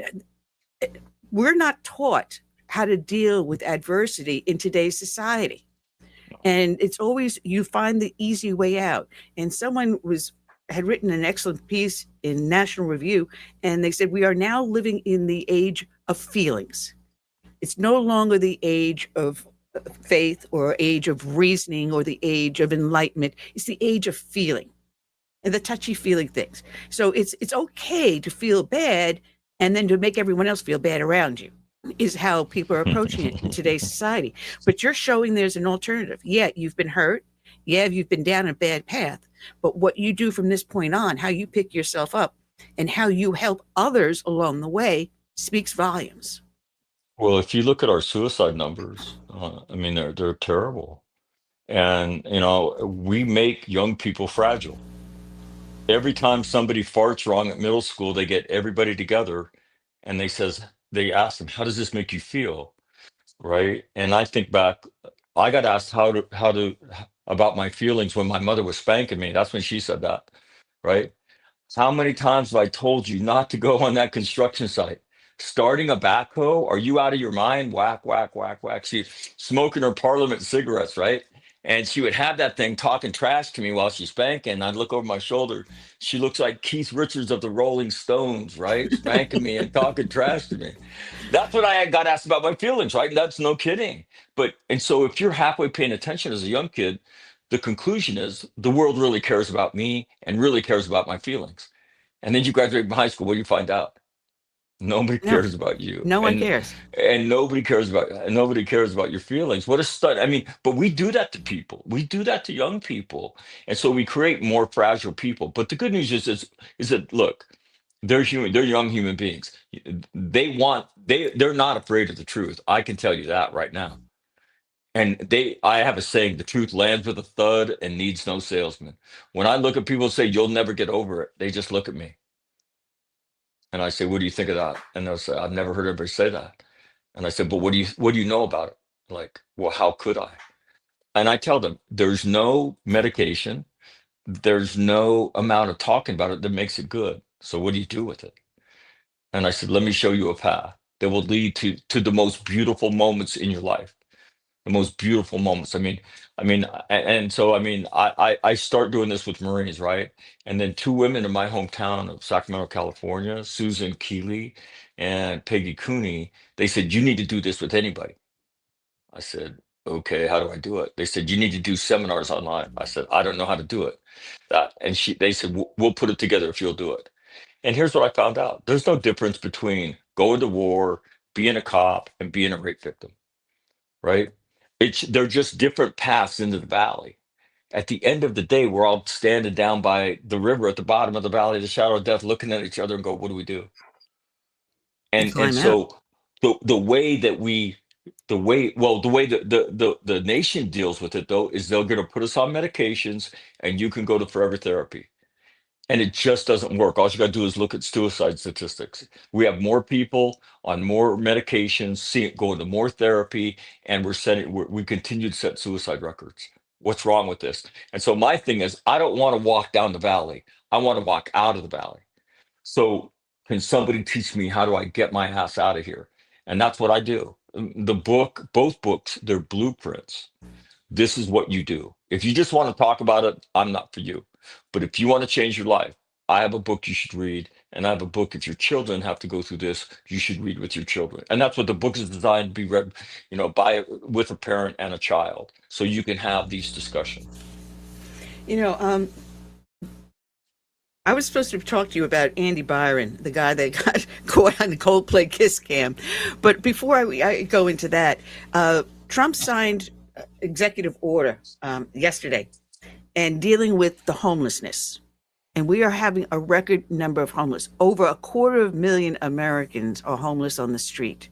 we're not taught how to deal with adversity in today's society. And it's always, you find the easy way out. And someone had written an excellent piece in National Review, and they said, we are now living in the age of feelings. It's no longer the age of faith or age of reasoning or the age of enlightenment. It's the age of feeling. and the touchy-feely things. So it's okay to feel bad and then to make everyone else feel bad around you is how people are approaching it in today's society. But you're showing there's an alternative. Yeah, you've been hurt. Yeah, you've been down a bad path. But what you do from this point on, how you pick yourself up and how you help others along the way speaks volumes. Well, if you look at our suicide numbers, I mean, they're terrible. And, we make young people fragile. Every time somebody farts wrong at middle school, they get everybody together and they ask them, how does this make you feel? Right. And I think back, I got asked about my feelings when my mother was spanking me. That's when she said that. Right. How many times have I told you not to go on that construction site? Starting a backhoe? Are you out of your mind? Whack, whack, whack, whack. She smoking her Parliament cigarettes, right? And she would have that thing talking trash to me while she's spanking. And I'd look over my shoulder. She looks like Keith Richards of the Rolling Stones, right? Spanking me and talking trash to me. That's what I got asked about my feelings, right? That's no kidding. And so if you're halfway paying attention as a young kid, the conclusion is the world really cares about me and really cares about my feelings. And then you graduate from high school, what do you find out? Nobody No, cares about you. no one cares. And nobody cares about your feelings. What a stud. I mean, but we do that to people. We do that to young people. And so we create more fragile people. But the good news is that look, they're young human beings. They're not afraid of the truth. I can tell you that right now. And I have a saying, the truth lands with a thud and needs no salesman. When I look at people and say, you'll never get over it, they just look at me. And I say, what do you think of that? And they'll say, I've never heard anybody say that. And I said, but what do you know about it? Like, well, how could I? And I tell them, there's no medication. There's no amount of talking about it that makes it good. So what do you do with it? And I said, let me show you a path that will lead to the most beautiful moments in your life. The most beautiful moments. I start doing this with Marines, right? And then two women in my hometown of Sacramento, California, Susan Keeley and Peggy Cooney, they said, you need to do this with anybody. I said, okay, how do I do it? They said, you need to do seminars online. I said, I don't know how to do it. They said, we'll put it together if you'll do it. And here's what I found out. There's no difference between going to war, being a cop, and being a rape victim, right? They're just different paths into the valley. At the end of the day, we're all standing down by the river at the bottom of the valley of the shadow of death, looking at each other and go, what do we do? And Climb out. so the way that the nation deals with it though is they're going to put us on medications and you can go to forever therapy. And it just doesn't work. All you got to do is look at suicide statistics. We have more people on more medications, going to more therapy, and we continue to set suicide records. What's wrong with this? And so my thing is, I don't want to walk down the valley. I want to walk out of the valley. So can somebody teach me how do I get my ass out of here? And that's what I do. Both books, they're blueprints. This is what you do. If you just want to talk about it, I'm not for you. But if you want to change your life, I have a book you should read. And I have a book, if your children have to go through this, you should read with your children. And that's what the book is designed to be read, with a parent and a child. So you can have these discussions. I was supposed to talk to you about Andy Byron, the guy that got caught on the Coldplay Kiss Cam. But before I go into that, Trump signed executive order yesterday and dealing with the homelessness. And we are having a record number of homeless. Over 250,000 Americans are homeless on the street.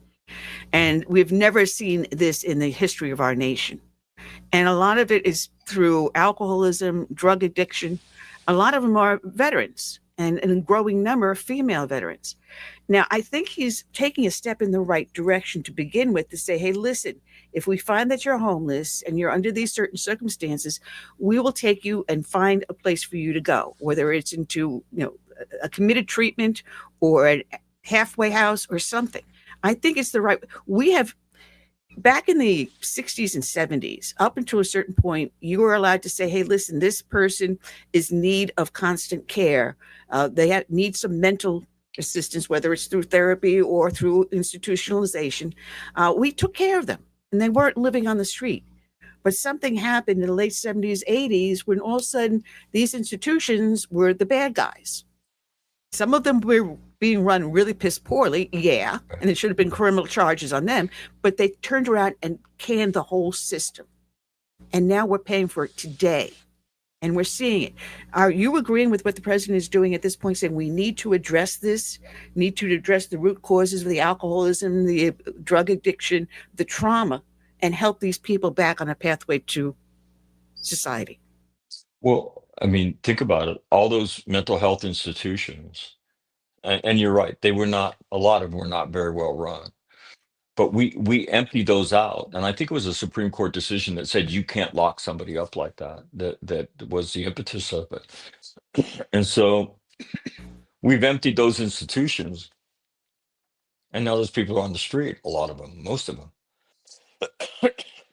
And we've never seen this in the history of our nation. And a lot of it is through alcoholism, drug addiction. A lot of them are veterans and a growing number of female veterans. Now, I think he's taking a step in the right direction to begin with, to say, hey, listen, if we find that you're homeless and you're under these certain circumstances, we will take you and find a place for you to go, whether it's into, a committed treatment or a halfway house or something. I think it's the right. We have, back in the 60s and 70s, up until a certain point, you were allowed to say, hey, listen, this person is in need of constant care. They need some mental assistance, whether it's through therapy or through institutionalization. We took care of them and they weren't living on the street. But something happened in the late 70s, 80s, when all of a sudden these institutions were the bad guys. Some of them were being run really piss poorly, yeah, and it should have been criminal charges on them, but they turned around and canned the whole system. And now we're paying for it today. And we're seeing it. Are you agreeing with what the president is doing at this point, saying we need to address this, need to address the root causes of the alcoholism, the drug addiction, the trauma, and help these people back on a pathway to society? Well, I mean, think about it. All those mental health institutions, and you're right, a lot of them were not very well run. But we emptied those out, and I think it was a Supreme Court decision that said you can't lock somebody up like that. That was the impetus of it. And so we've emptied those institutions, and now those people are on the street. A lot of them, most of them.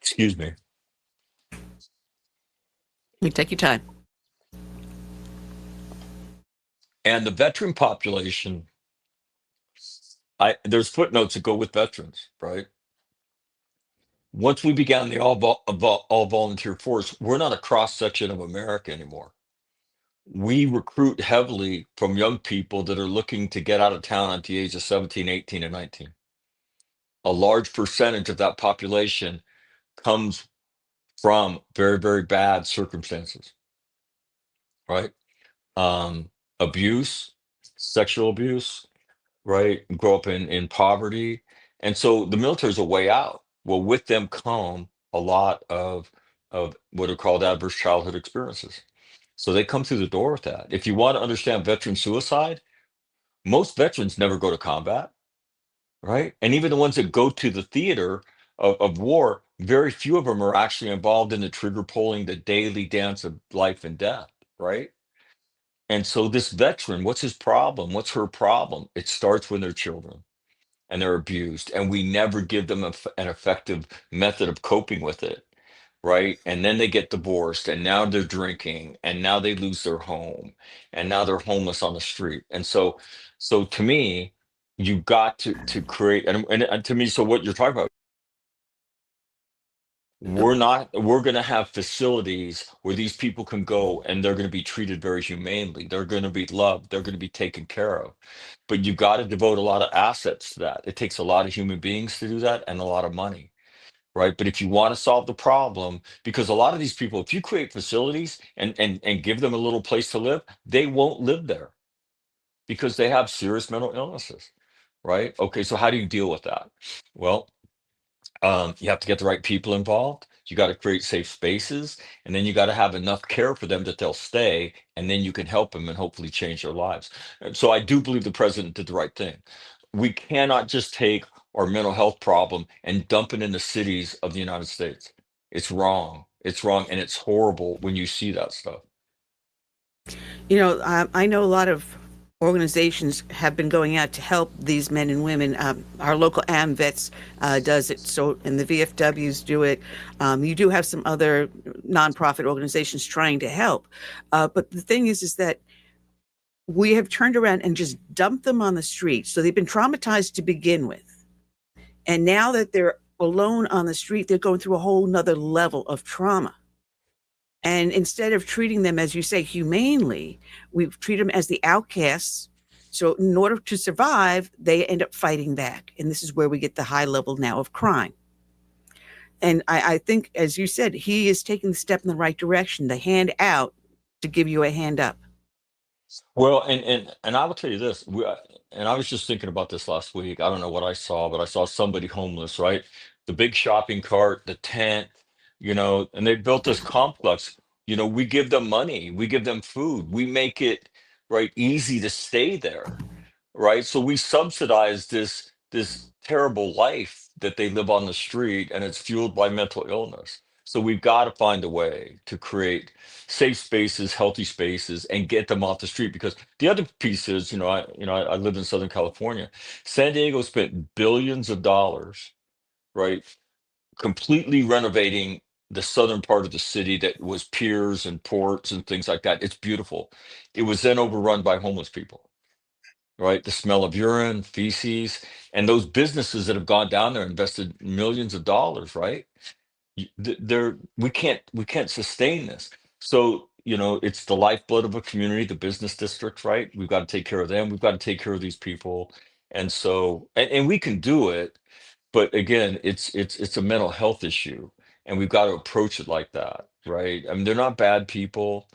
Excuse me. You take your time. And the veteran population, there's footnotes that go with veterans, right? Once we began the all volunteer force, we're not a cross section of America anymore. We recruit heavily from young people that are looking to get out of town at the age of 17, 18, and 19. A large percentage of that population comes from very, very bad circumstances, right? Abuse, sexual abuse, right? Grow up in poverty. And so the military is a way out. Well, with them come a lot of what are called adverse childhood experiences. So they come through the door with that. If you want to understand veteran suicide, most veterans never go to combat, right? And even the ones that go to the theater of war, very few of them are actually involved in the trigger pulling, the daily dance of life and death, right? And so this veteran, what's his problem? What's her problem? It starts when they're children and they're abused, and we never give them an effective method of coping with it, right? And then they get divorced, and now they're drinking, and now they lose their home, and now they're homeless on the street. And so to me, you got to create, and to me, so what you're talking about, we're going to have facilities where these people can go and they're going to be treated very humanely. They're going to be loved. They're going to be taken care of. But you got to devote a lot of assets to that. It takes a lot of human beings to do that and a lot of money, right? But if you want to solve the problem, because a lot of these people, if you create facilities and give them a little place to live, they won't live there because they have serious mental illnesses, right? Okay, so how do you deal with that? Well, you have to get the right people involved. You got to create safe spaces, and then you got to have enough care for them that they'll stay, and then you can help them and hopefully change their lives. And so I do believe the president did the right thing. We cannot just take our mental health problem and dump it in the cities of the United States. It's wrong. It's wrong, and it's horrible when you see that stuff. I know a lot of organizations have been going out to help these men and women. Our local AMVETS does it, so and the VFWs do it. You do have some other nonprofit organizations trying to help, but the thing is that we have turned around and just dumped them on the street. So they've been traumatized to begin with, and now that they're alone on the street, they're going through a whole nother level of trauma. And instead of treating them, as you say, humanely, we treat them as the outcasts. So in order to survive, they end up fighting back. And this is where we get the high level now of crime. And I think, as you said, he is taking the step in the right direction, the hand out to give you a hand up. Well, and I will tell you this, and I was just thinking about this last week. I don't know what I saw, but I saw somebody homeless, right? The big shopping cart, the tent, and they built this complex. We give them money, we give them food, we make it right easy to stay there, right? So we subsidize this terrible life that they live on the street, and it's fueled by mental illness. So we've got to find a way to create safe spaces, healthy spaces, and get them off the street. Because the other piece is, I live in Southern California. San Diego spent billions of dollars, right, completely renovating the southern part of the city that was piers and ports and things like that. It's beautiful. It was then overrun by homeless people, right? The smell of urine, feces, and those businesses that have gone down there invested millions of dollars, right? we can't sustain this. So, it's the lifeblood of a community, the business districts, right? We've got to take care of them. We've got to take care of these people. And so, and we can do it, but again, it's a mental health issue, and we've got to approach it like that, right? I mean, they're not bad people,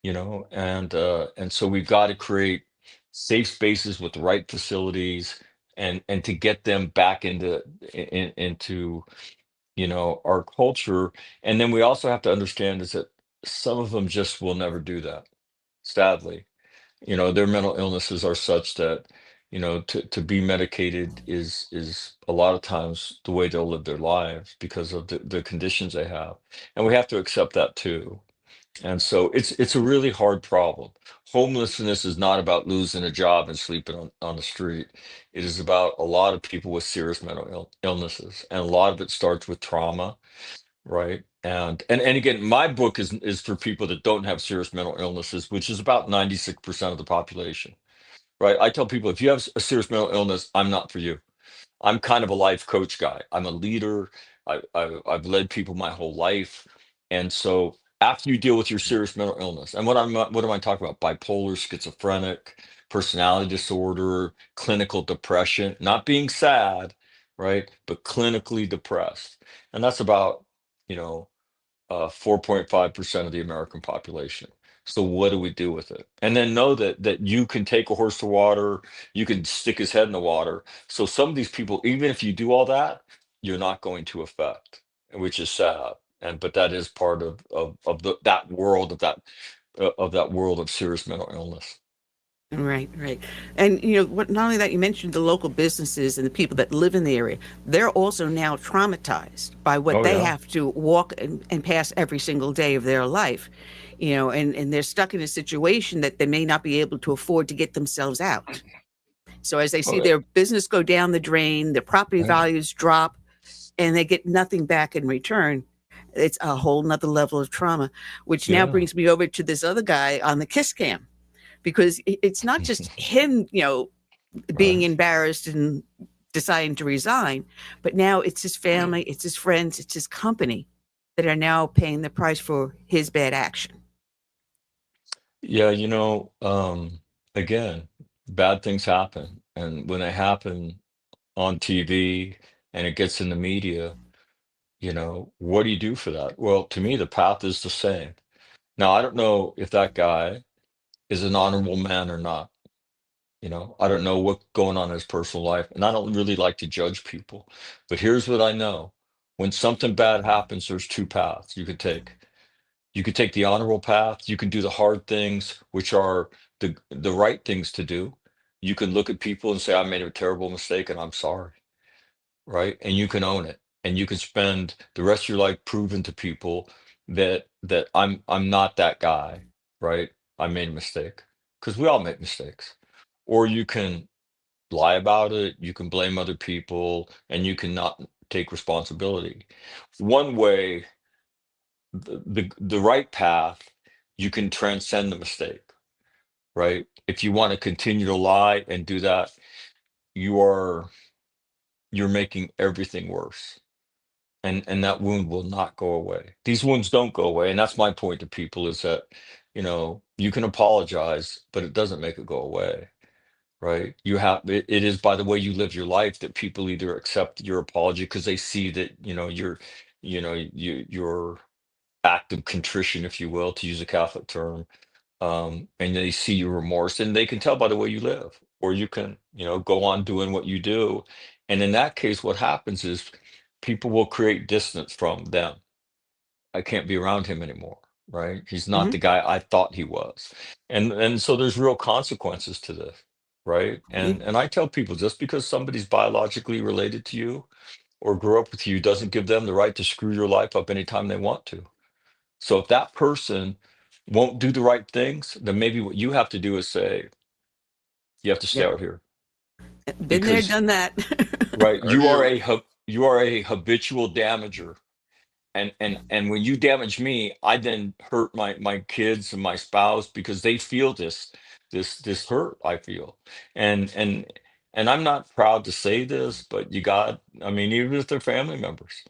and so we've got to create safe spaces with the right facilities, and to get them back into our culture. And then we also have to understand is that some of them just will never do that, sadly. Their mental illnesses are such that to be medicated is a lot of times the way they'll live their lives because of the conditions they have, and we have to accept that too. And so it's a really hard problem. Homelessness is not about losing a job and sleeping on the street. It is about a lot of people with serious mental illnesses, and a lot of it starts with trauma, right? And again, my book is for people that don't have serious mental illnesses, which is about 96% of the population, right? I tell people, if you have a serious mental illness, I'm not for you. I'm kind of a life coach guy. I'm a leader. I've led people my whole life, and so after you deal with your serious mental illness, and what am I talking about? Bipolar, schizophrenic, personality disorder, clinical depression, not being sad, right? But clinically depressed, and that's about you know 4.5% of the American population. So what do we do with it? And then know that you can take a horse to water, you can stick his head in the water. So some of these people, even if you do all that, you're not going to affect, which is sad. And but that is part of that world of serious mental illness. Right, right. And what, not only that, you mentioned the local businesses and the people that live in the area. They're also now traumatized by what Oh they yeah. have to walk and pass every single day of their life. And they're stuck in a situation that they may not be able to afford to get themselves out. So as they Oh see yeah. their business go down the drain, their property Yeah. values drop, and they get nothing back in return, it's a whole nother level of trauma, which now Yeah. brings me over to this other guy on the kiss cam, because it's not just him, being Right. embarrassed and deciding to resign, but now it's his family, it's his friends, it's his company that are now paying the price for his bad action. Yeah, again, bad things happen. And when they happen on TV and it gets in the media, what do you do for that? Well, to me, the path is the same. Now, I don't know if that guy is an honorable man or not. I don't know what's going on in his personal life, and I don't really like to judge people. But here's what I know. When something bad happens, there's two paths you could take. You could take the honorable path. You can do the hard things, which are the right things to do. You can look at people and say, I made a terrible mistake and I'm sorry, right? And you can own it. And you can spend the rest of your life proving to people that I'm not that guy, right? I made a mistake. Because we all make mistakes. Or you can lie about it, you can blame other people, and you cannot take responsibility. One way, the right path, you can transcend the mistake, right? If you want to continue to lie and do that, you are you're making everything worse. And that wound will not go away. These wounds don't go away. And that's my point to people is that, you can apologize, but it doesn't make it go away. Right? It is by the way you live your life that people either accept your apology because they see that, your act of contrition, if you will, to use a Catholic term, and they see your remorse, and they can tell by the way you live, or you can, go on doing what you do. And in that case, what happens is people will create distance from them. I can't be around him anymore, right? He's not Hmm. the guy I thought he was. And so there's real consequences to this, right? Yeah. And I tell people just because somebody's biologically related to you or grew up with you doesn't give them the right to screw your life up anytime they want to. So if that person won't do the right things, then maybe what you have to do is say, you have to stay Yep. out here Been there, because, done that. right, Are you? you are a habitual damager. And when you damage me, I then hurt my kids and my spouse because they feel this hurt I feel. And and and I'm not proud to say this, but I mean, even if they're family members,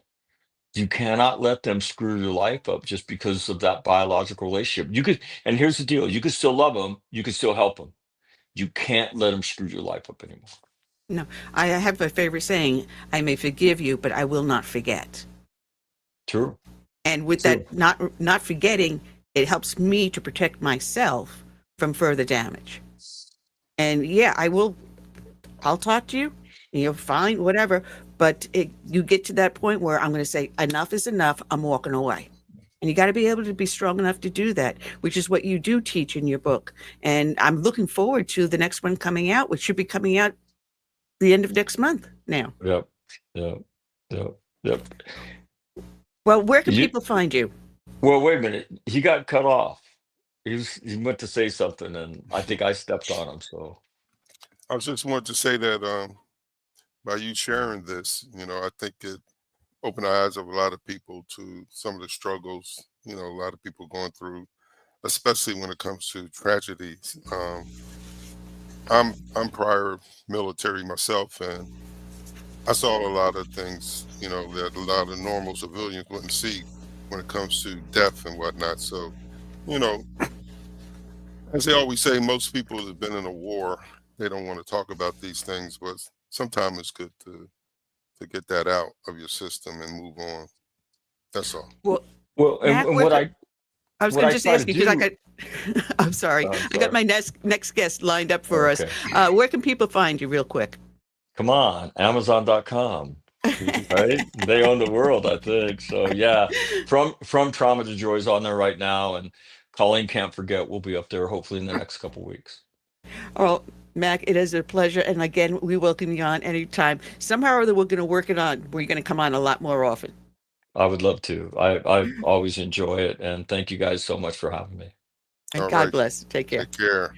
You cannot let them screw your life up just because of that biological relationship. You could, and here's the deal: you could still love them, you could still help them. You can't let them screw your life up anymore. No, I have a favorite saying: "I may forgive you, but I will not forget." True. And with True. that, not forgetting, it helps me to protect myself from further damage. And yeah, I will. I'll talk to you. Fine, whatever. But you get to that point where I'm going to say, enough is enough. I'm walking away. And you got to be able to be strong enough to do that, which is what you do teach in your book. And I'm looking forward to the next one coming out, which should be coming out the end of next month now. Yep. Yep. Yep. Yep. Well, where can You, people find you? well, wait a minute. He got cut off. He went to say something, and I think I stepped on him. So I just wanted to say that by you sharing this, I think it opened the eyes of a lot of people to some of the struggles, a lot of people going through, especially when it comes to tragedies. I'm prior military myself, and I saw a lot of things, that a lot of normal civilians wouldn't see when it comes to death and whatnot. So, you know, as they always say, most people that have been in a war, they don't want to talk about these things, but sometimes it's good to get that out of your system and move on. That's all. well, Mac, and what I was what going I to just try to ask you because I do. got, I'm sorry. I'm I got sorry. my next guest lined up for us. Okay. Where can people find you real quick? Come on, Amazon.com. Right? They own the world, I think. So yeah, from Trauma to Joy is on there right now, and Colleen Can't Forget will be up there hopefully in the next couple weeks. Oh, Mac, it is a pleasure. And again, we welcome you on anytime. Somehow or other, we're going to work it on. We're going to come on a lot more often. I would love to. I always enjoy it, and thank you guys so much for having me. And All God right. bless. Take care. Take care.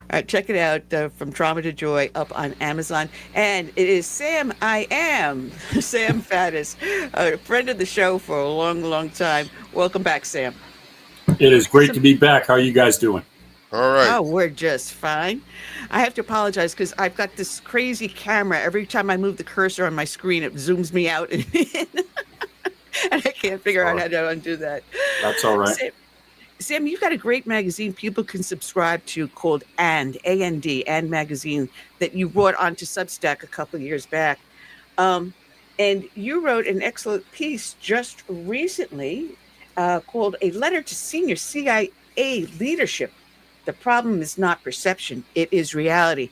All right, check it out from Trauma to Joy up on Amazon. And it is Sam Sam Faddis, a friend of the show for a long, long time. Welcome back, Sam. It is great to be back. How are you guys doing? All right. Oh, we're just fine. I have to apologize because I've got this crazy camera. Every time I move the cursor on my screen, it zooms me out and in. And I can't figure out how to undo that. That's all right. Sam, you've got a great magazine people can subscribe to called A&D, And Magazine, that you brought onto Substack a couple of years back. And you wrote an excellent piece just recently called A Letter to Senior CIA Leadership. The problem is not perception, it is reality.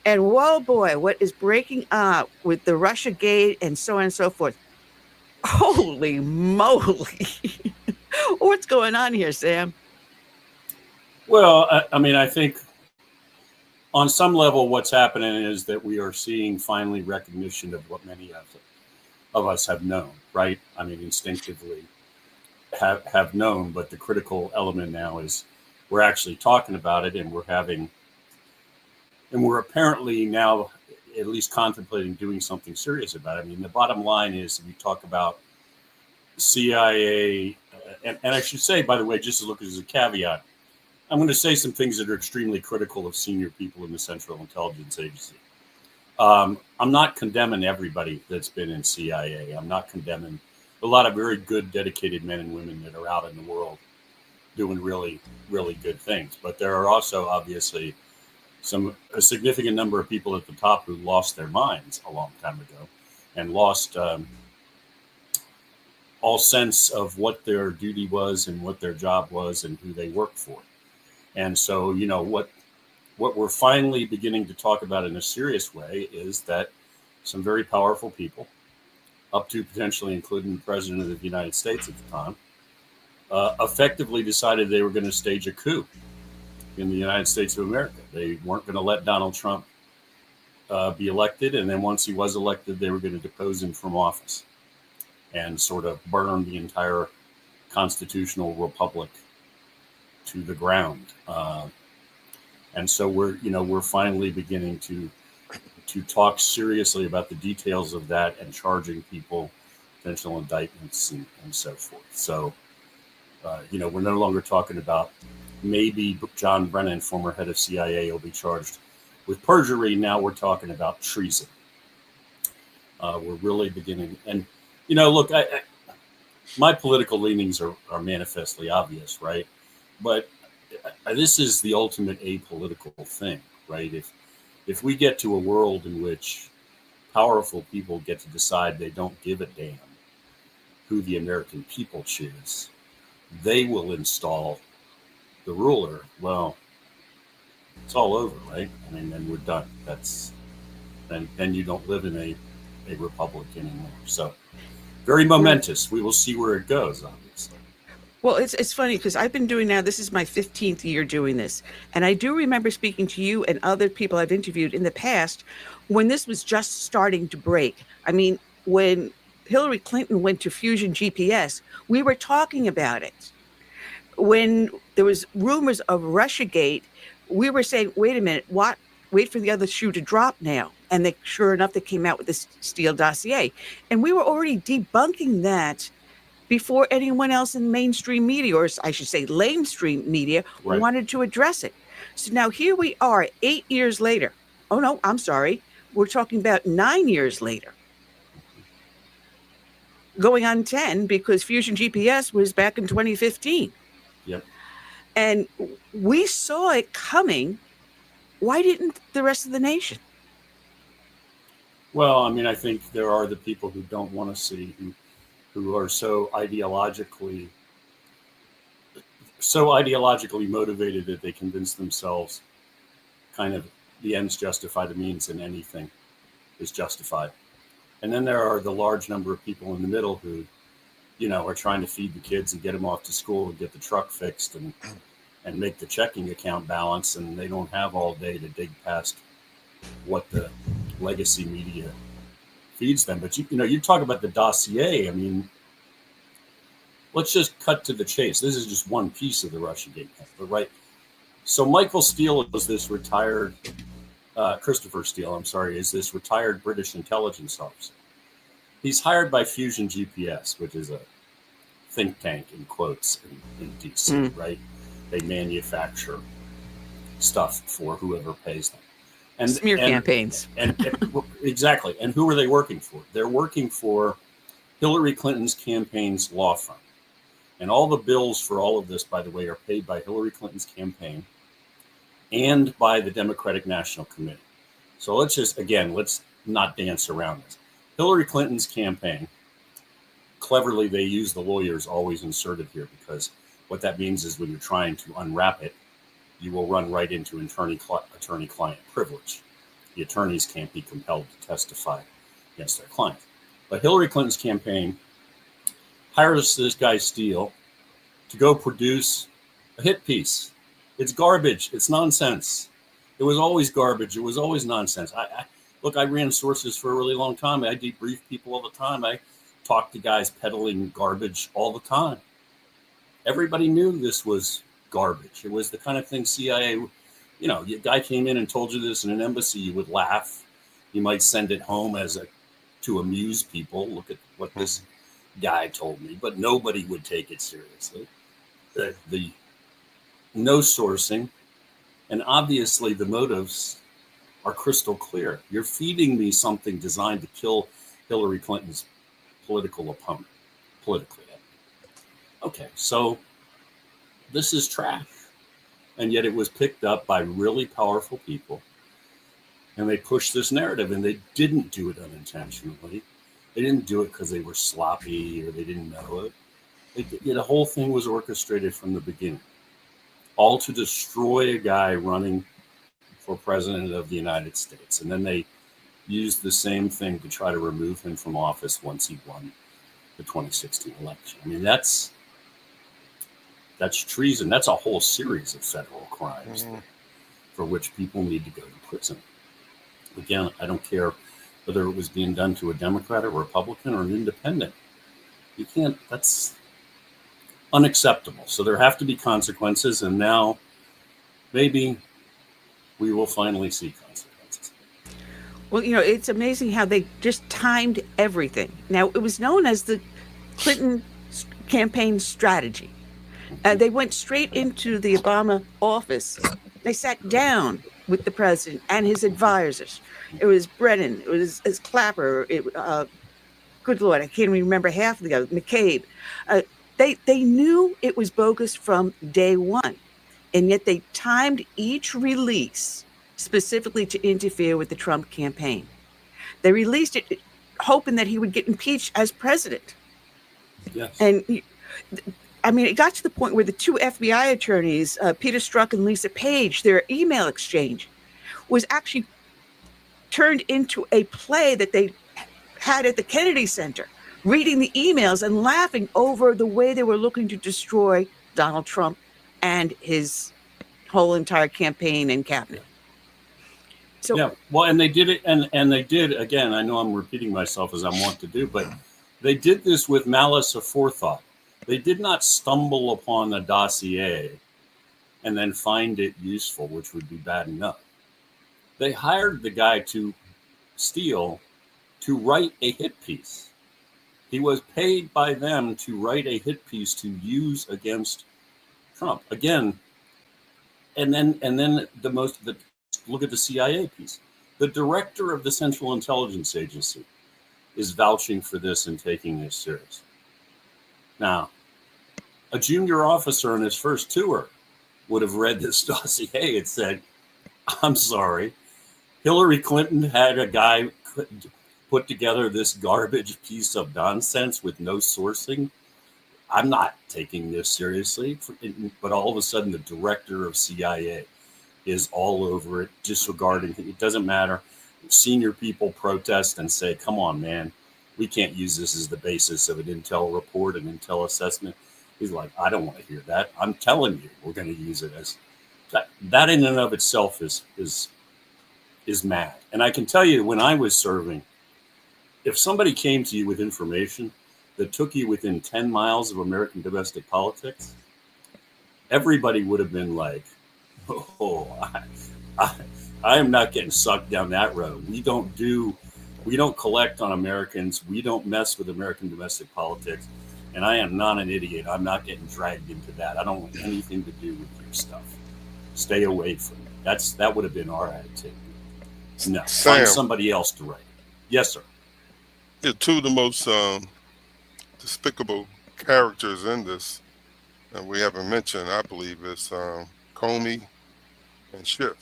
And whoa, boy, what is breaking up with the Russia Gate and so on and so forth. Holy moly. What's going on here, Sam? Well, I mean, I think on some level, what's happening is that we are seeing finally recognition of what many of us have known, right? I mean, instinctively have known, but the critical element now is we're actually talking about it, and we're apparently now at least contemplating doing something serious about it. I mean, the bottom line is we talk about CIA, and I should say, by the way, just to look as a caveat, I'm going to say some things that are extremely critical of senior people in the Central Intelligence Agency. I'm not condemning everybody that's been in CIA. I'm not condemning a lot of very good, dedicated men and women that are out in the world doing really, really good things. But there are also obviously a significant number of people at the top who lost their minds a long time ago and lost all sense of what their duty was and what their job was and who they worked for. And so, what we're finally beginning to talk about in a serious way is that some very powerful people, up to potentially including the President of the United States at the time, effectively decided they were going to stage a coup in the United States of America. They weren't going to let Donald Trump be elected. And then once he was elected, they were going to depose him from office and sort of burn the entire constitutional republic to the ground. And so we're finally beginning to talk seriously about the details of that and charging people, potential indictments and so forth. So, we're no longer talking about maybe John Brennan, former head of CIA, will be charged with perjury. Now we're talking about treason. We're really beginning. And, look, my political leanings are manifestly obvious, right? But this is the ultimate apolitical thing, right? If we get to a world in which powerful people get to decide they don't give a damn who the American people choose, they will install the ruler. Well, it's all over, right? I mean, then we're done. Then you don't live in a republic anymore. So very momentous. We will see where it goes, obviously. Well, it's funny because I've been doing now, this is my 15th year doing this. And I do remember speaking to you and other people I've interviewed in the past when this was just starting to break. I mean, when Hillary Clinton went to Fusion GPS, we were talking about it. When there was rumors of Russiagate, we were saying, wait a minute, what? Wait for the other shoe to drop now. And sure enough, they came out with this Steele dossier. And we were already debunking that before anyone else in mainstream media, or I should say lamestream media, Right. wanted to address it. So now here we are 8 years later. Oh, no, I'm sorry. We're talking about 9 years later. Going on 10 because Fusion GPS was back in 2015. Yep. And we saw it coming. Why didn't the rest of the nation? Well, I mean, I think there are the people who don't want to see, who are so ideologically motivated that they convince themselves kind of the ends justify the means and anything is justified. And then there are the large number of people in the middle who, are trying to feed the kids and get them off to school and get the truck fixed and make the checking account balance. And they don't have all day to dig past what the legacy media feeds them. But, you talk about the dossier. I mean, let's just cut to the chase. This is just one piece of the Russiagate, right? So Michael Steele is this retired, Christopher Steele, is this retired British intelligence officer. He's hired by Fusion GPS, which is a think tank in quotes in DC, right? They manufacture stuff for whoever pays them. And Smear campaigns. And exactly. And who are they working for? They're working for Hillary Clinton's campaign's law firm. And all the bills for all of this, by the way, are paid by Hillary Clinton's campaign and by the Democratic National Committee. So let's not dance around this. Hillary Clinton's campaign, cleverly, they use the lawyers always inserted here because what that means is when you're trying to unwrap it, you will run right into attorney-client privilege. The attorneys can't be compelled to testify against their client. But Hillary Clinton's campaign hires this guy Steele to go produce a hit piece. It's garbage. It's nonsense. It was always garbage. It was always nonsense. I ran sources for a really long time. I debrief people all the time. I talked to guys peddling garbage all the time. Everybody knew this was garbage. It was the kind of thing CIA, a guy came in and told you this in an embassy, you would laugh. You might send it home to amuse people. Look at what this guy told me, but nobody would take it seriously. The no sourcing, and obviously the motives are crystal clear. You're feeding me something designed to kill Hillary Clinton's political opponent, politically. Okay, so this is trash. And yet it was picked up by really powerful people. And they pushed this narrative, and they didn't do it unintentionally. They didn't do it because they were sloppy or they didn't know it. The whole thing was orchestrated from the beginning, all to destroy a guy running for president of the United States. And then they used the same thing to try to remove him from office once he won the 2016 election. I mean, that's treason. That's a whole series of federal crimes for which people need to go to prison. Again, I don't care whether it was being done to a Democrat or a Republican or an independent. You can't, that's unacceptable. So there have to be consequences. And now maybe we will finally see consequences. Well, it's amazing how they just timed everything. Now, it was known as the Clinton campaign strategy. They went straight into the Obama office. They sat down with the president and his advisors. It was Brennan. It was Clapper. good Lord, I can't even remember half of the others, McCabe. They knew it was bogus from day one, and yet they timed each release specifically to interfere with the Trump campaign. They released it hoping that he would get impeached as president. Yes. And I mean, it got to the point where the two FBI attorneys, Peter Strzok and Lisa Page, their email exchange was actually turned into a play that they had at the Kennedy Center, reading the emails and laughing over the way they were looking to destroy Donald Trump and his whole entire campaign and cabinet. So, yeah, well, and they did it, and they did, again, I know I'm repeating myself as I'm wont to do, but they did this with malice aforethought. They did not stumble upon the dossier and then find it useful, which would be bad enough. They hired the guy to steal to write a hit piece. He was paid by them to write a hit piece to use against Trump. Again, and then look at the CIA piece. The director of the Central Intelligence Agency is vouching for this and taking this serious. Now, a junior officer on his first tour would have read this dossier and said, I'm sorry, Hillary Clinton had a guy put together this garbage piece of nonsense with no sourcing. I'm not taking this seriously. But all of a sudden, the director of CIA is all over it, disregarding it. It doesn't matter. Senior people protest and say, come on, man, we can't use this as the basis of an intel report, an intel assessment. He's like, I don't want to hear that. I'm telling you, we're going to use it as that in and of itself is mad. And I can tell you, when I was serving, if somebody came to you with information that took you within 10 miles of American domestic politics, everybody would have been like, oh, I am not getting sucked down that road. We don't collect on Americans. We don't mess with American domestic politics. And I am not an idiot. I'm not getting dragged into that. I don't want anything to do with your stuff. Stay away from it. That would have been our attitude. No, Sam, find somebody else to write it. Yes, sir. Yeah, two of the most despicable characters in this, and we haven't mentioned, I believe, is Comey and Schiff,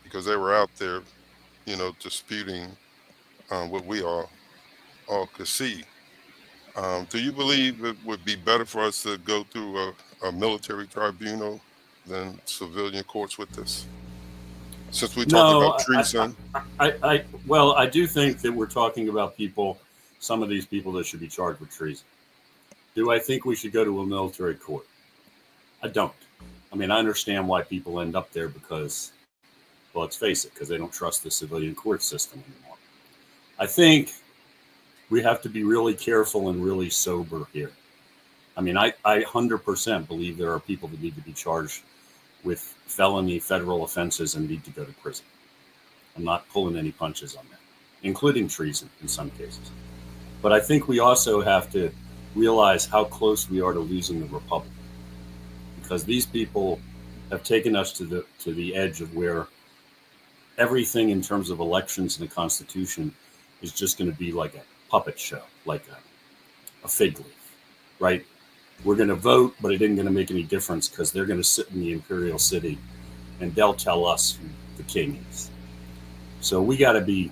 because they were out there, disputing what we all could see. Do you believe it would be better for us to go through a military tribunal than civilian courts with this? Since we talk about treason. I do think that we're talking about some of these people that should be charged with treason. Do I think we should go to a military court? I don't. I mean, I understand why people end up there because, well, let's face it, because they don't trust the civilian court system anymore. I think we have to be really careful and really sober here. I mean, I 100% believe there are people that need to be charged with felony federal offenses and need to go to prison. I'm not pulling any punches on that, including treason in some cases. But I think we also have to realize how close we are to losing the republic, because these people have taken us to the edge of where everything in terms of elections and the Constitution is just going to be like a puppet show, like a fig leaf, right? We're going to vote, but it isn't going to make any difference because they're going to sit in the imperial city and they'll tell us who the king is. So we got to be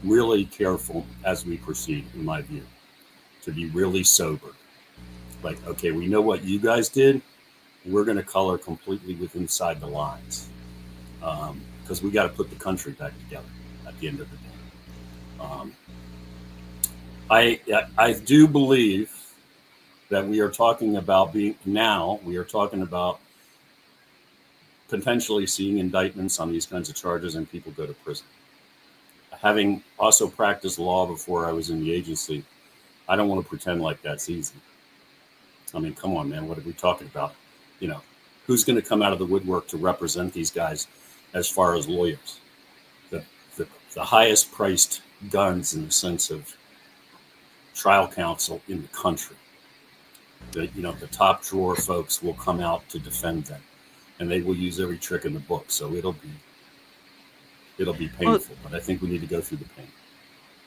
really careful as we proceed, in my view, to be really sober. Like, okay, we know what you guys did. We're going to color completely with inside the lines, because we got to put the country back together at the end of the day. I do believe that we are talking about potentially seeing indictments on these kinds of charges and people go to prison. Having also practiced law before I was in the agency, I don't want to pretend like that's easy. I mean, come on, man, what are we talking about? Who's going to come out of the woodwork to represent these guys as far as lawyers? The highest priced guns in the sense of trial counsel in the country. The top drawer folks will come out to defend them, and they will use every trick in the book. So it'll be painful, but I think we need to go through the pain.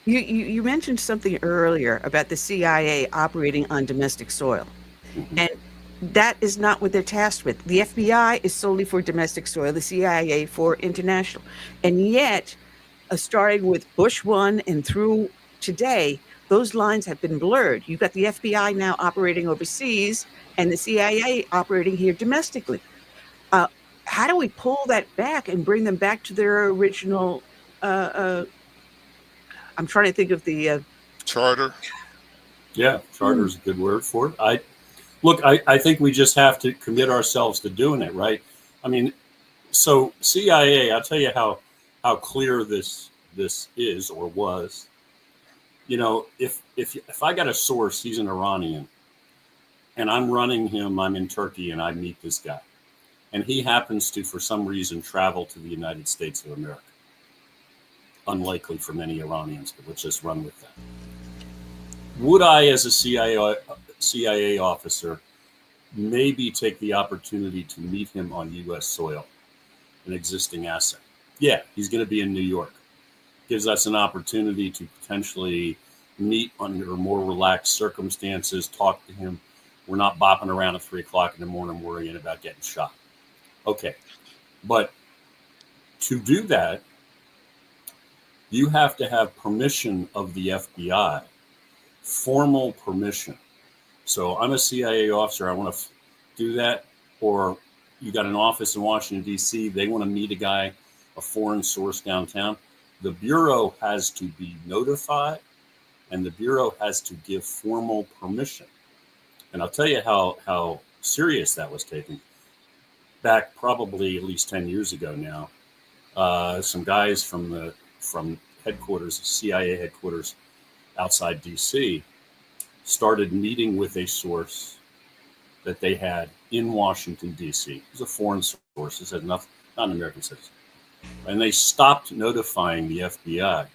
You mentioned something earlier about the CIA operating on domestic soil, Mhm. and that is not what they're tasked with. The FBI is solely for domestic soil, the CIA for international. And yet, starting with Bush 1 and through today, those lines have been blurred. You've got the FBI now operating overseas and the CIA operating here domestically. Uh, how do we pull that back and bring them back to their original? I'm trying to think of the Charter. Yeah, charter is a good word for it. I think we just have to commit ourselves to doing it, right? I mean, so CIA, I'll tell you how clear this is or was. You know, if I got a source, he's an Iranian, and I'm running him, I'm in Turkey, and I meet this guy, and he happens to, for some reason, travel to the United States of America. Unlikely for many Iranians, but let's just run with that. Would I, as a CIA officer, maybe take the opportunity to meet him on U.S. soil, an existing asset? Yeah, he's going to be in New York. Gives us an opportunity to potentially meet under more relaxed circumstances, talk to him. We're not bopping around at 3 o'clock in the morning worrying about getting shot. Okay. But to do that, you have to have permission of the FBI, formal permission. So I'm a CIA officer. I want to do that. Or you got an office in Washington, D.C. They want to meet a guy, a foreign source downtown. The Bureau has to be notified, and the Bureau has to give formal permission. And I'll tell you how serious that was taken. Back probably at least 10 years ago now, some guys from headquarters, CIA headquarters outside D.C., started meeting with a source that they had in Washington, D.C. It was a foreign source. It had not an American citizen. And they stopped notifying the FBI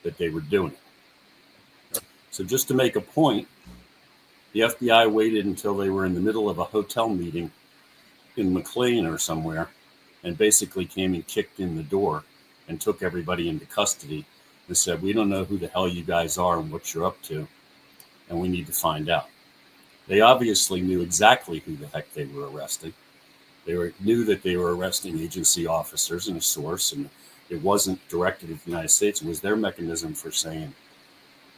that they were doing it. So just to make a point, the FBI waited until they were in the middle of a hotel meeting in McLean or somewhere and basically came and kicked in the door and took everybody into custody and said, we don't know who the hell you guys are and what you're up to, and we need to find out. They obviously knew exactly who the heck they were arresting. They knew that they were arresting agency officers and a source, and it wasn't directed at the United States. It was their mechanism for saying,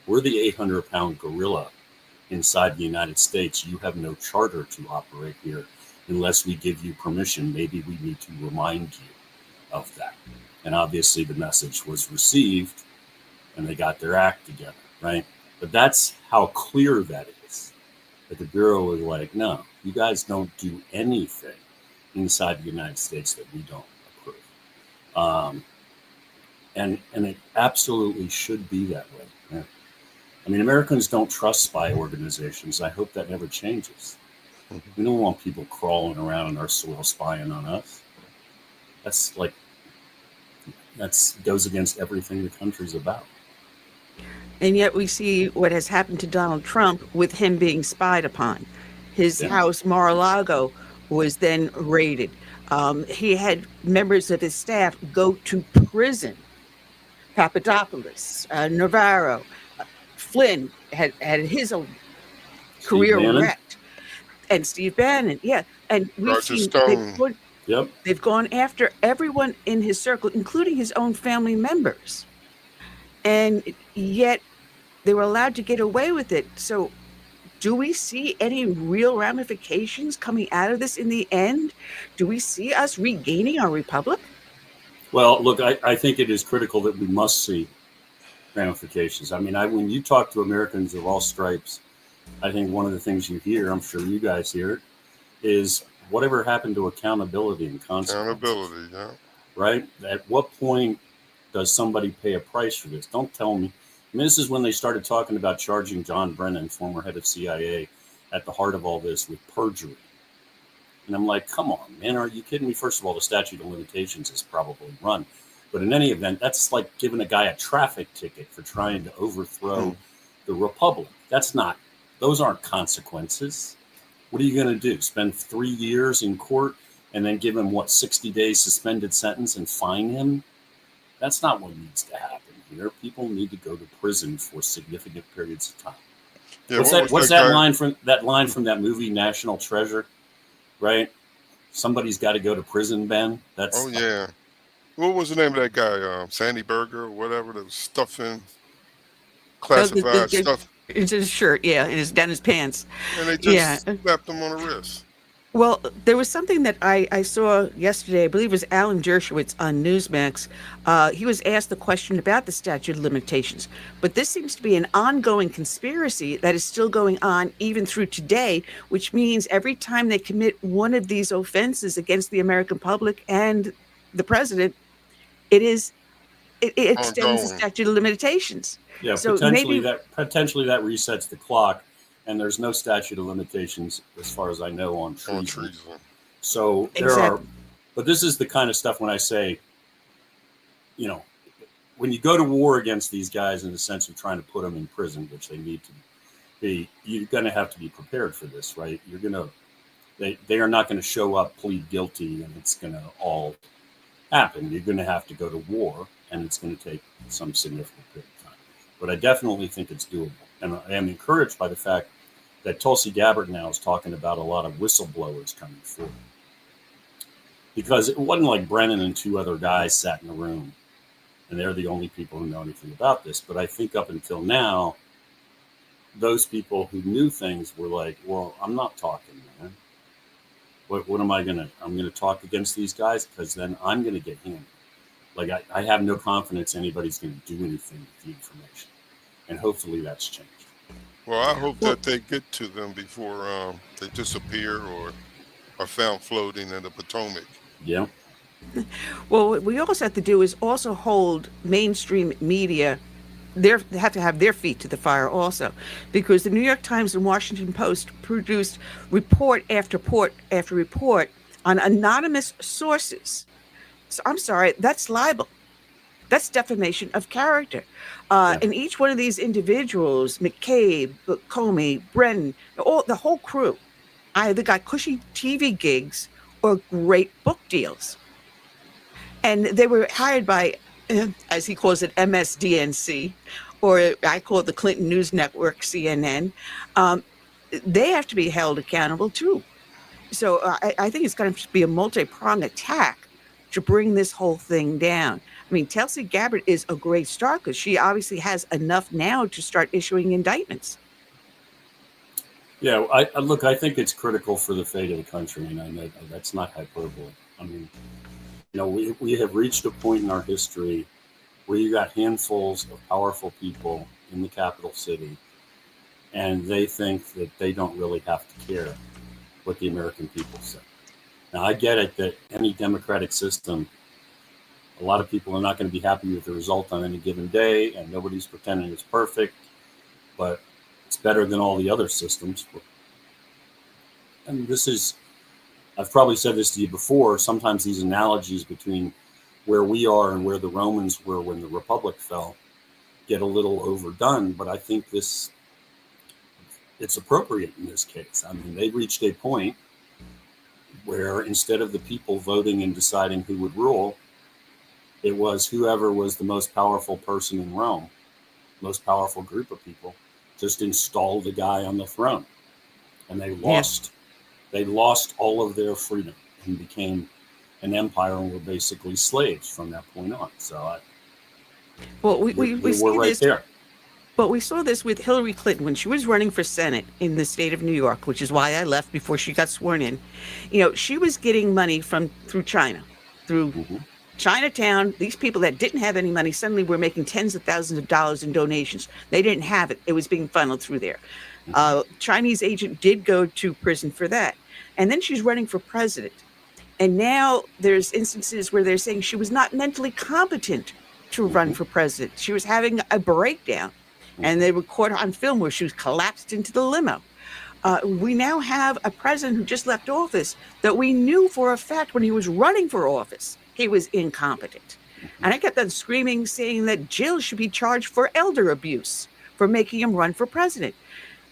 we're the 800-pound gorilla inside the United States. You have no charter to operate here unless we give you permission. Maybe we need to remind you of that. And obviously the message was received and they got their act together, right? But that's how clear that is. That the Bureau was like, no, you guys don't do anything inside the United States that we don't approve. And it absolutely should be that way. Yeah. I mean, Americans don't trust spy organizations. I hope that never changes. We don't want people crawling around in our soil spying on us. That goes against everything the country's about. And yet we see what has happened to Donald Trump with him being spied upon. His house, Mar-a-Lago, was then raided. He had members of his staff go to prison. Papadopoulos, Navarro, Flynn had his own career wrecked. And Steve Bannon, yeah. And we've seen they've gone after everyone in his circle, including his own family members. And yet they were allowed to get away with it. So do we see any real ramifications coming out of this in the end? Do we see us regaining our republic? Well, look, I think it is critical that we must see ramifications. I mean, when you talk to Americans of all stripes, I think one of the things you hear, I'm sure you guys hear it, is whatever happened to accountability and consequences. Accountability, yeah. Right? At what point does somebody pay a price for this? Don't tell me. I mean, this is when they started talking about charging John Brennan, former head of CIA, at the heart of all this with perjury. And I'm like, come on, man, are you kidding me? First of all, the statute of limitations is probably run. But in any event, that's like giving a guy a traffic ticket for trying to overthrow the republic. Those aren't consequences. What are you going to do? Spend 3 years in court and then give him, 60 days suspended sentence and fine him? That's not what needs to happen here. People need to go to prison for significant periods of time. Yeah, What's that that guy? line from that movie National Treasure? Right? Somebody's got to go to prison, Ben. Oh yeah. What was the name of that guy? Sandy Berger or whatever, that was stuffing classified stuff, It's his shirt, yeah, it is down his pants. and they Yeah. just slapped him on the wrist. Well, there was something that I saw yesterday. I believe it was Alan Dershowitz on Newsmax. He was asked the question about the statute of limitations. But this seems to be an ongoing conspiracy that is still going on even through today, which means every time they commit one of these offenses against the American public and the president, it extends the Ongoing. statute of limitations. Yeah, So potentially maybe that resets the clock, and there's no statute of limitations as far as I know on treason. On treason. So there Exactly. but this is the kind of stuff when I say, when you go to war against these guys in the sense of trying to put them in prison, which they need to be, you're going to have to be prepared for this, right? They are not going to show up, plead guilty, and it's going to all happen. You're going to have to go to war, and it's going to take some significant period of time. But I definitely think it's doable. And I am encouraged by the fact that Tulsi Gabbard now is talking about a lot of whistleblowers coming forward. Because it wasn't like Brennan and two other guys sat in a room, and they're the only people who know anything about this. But I think up until now, those people who knew things were like, well, I'm not talking, man. What am I going to, I'm going to talk against these guys because then I'm going to get hammered. Like, I have no confidence anybody's going to do anything with the information. And hopefully that's changed. Well, I hope that they get to them before they disappear or are found floating in the Potomac. Yeah. Well, what we also have to do is also hold mainstream media. They have to have their feet to the fire also, because the New York Times and Washington Post produced report after report after report on anonymous sources. So I'm sorry, that's libel. That's defamation of character. And each one of these individuals, McCabe, Comey, Brennan, the whole crew, either got cushy TV gigs or great book deals. And they were hired by, as he calls it, MSDNC, or I call it the Clinton News Network, CNN. They have to be held accountable too. So I think it's going to be a multi-pronged attack to bring this whole thing down. I mean, Tulsi Gabbard is a great start because she obviously has enough now to start issuing indictments. Yeah, I think it's critical for the fate of the country, and I know that's not hyperbole. I mean, we have reached a point in our history where you got handfuls of powerful people in the capital city, and they think that they don't really have to care what the American people say. Now, I get it that any democratic system, a lot of people are not going to be happy with the result on any given day, and nobody's pretending it's perfect, but it's better than all the other systems. And I've probably said this to you before, sometimes these analogies between where we are and where the Romans were when the Republic fell get a little overdone, but I think it's appropriate in this case. I mean, they reached a point where instead of the people voting and deciding who would rule, it was whoever was the most powerful person in Rome, most powerful group of people, just installed a guy on the throne. And they lost all of their freedom and became an empire and were basically slaves from that point on. So we were right there. But we saw this with Hillary Clinton when she was running for Senate in the state of New York, which is why I left before she got sworn in. She was getting money through China, through Chinatown. These people that didn't have any money suddenly were making tens of thousands of dollars in donations. They didn't have it. It was being funneled through there. Chinese agent did go to prison for that. And then she's running for president. And now there's instances where they're saying she was not mentally competent to run for president. She was having a breakdown. And they record her on film where she was collapsed into the limo. We now have a president who just left office that we knew for a fact when he was running for office, he was incompetent. And I kept on screaming, saying that Jill should be charged for elder abuse for making him run for president.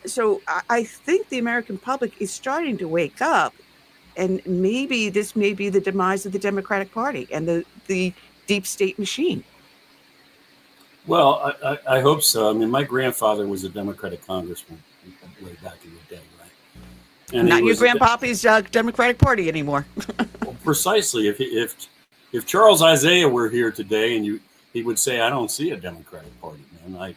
So I think the American public is starting to wake up, and maybe this may be the demise of the Democratic Party and the deep state machine. Well, I hope so. I mean, my grandfather was a Democratic congressman way back in the day, right? And Not your grandpappy's Democratic Party anymore. Well, precisely. If Charles Isaiah were here today, and he would say, "I don't see a Democratic Party, man.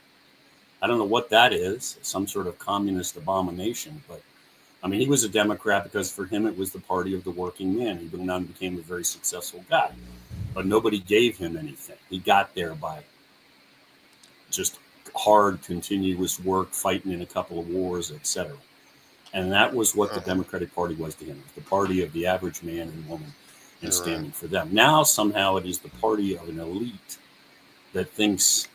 I don't know what that is. Some sort of communist abomination." But I mean, he was a Democrat because for him it was the party of the working man. He went on and became a very successful guy, but nobody gave him anything. He got there by just hard, continuous work, fighting in a couple of wars, etc. And that was what the Democratic Party was to him. It was the party of the average man and woman and standing for them. Now, somehow, it is the party of an elite that thinks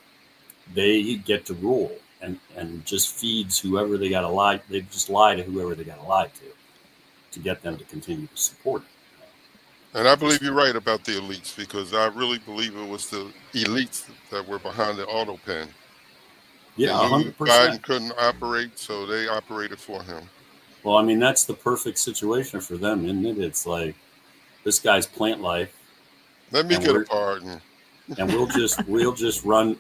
they get to rule and just feeds whoever they got to lie. They just lie to whoever they got to lie to get them to continue to support it. And I believe you're right about the elites, because I really believe it was the elites that were behind the auto pen. Yeah, 100%. Biden couldn't operate, so they operated for him. Well, I mean, that's the perfect situation for them, isn't it? It's like, this guy's plant life. Let me get a pardon. And we'll just run.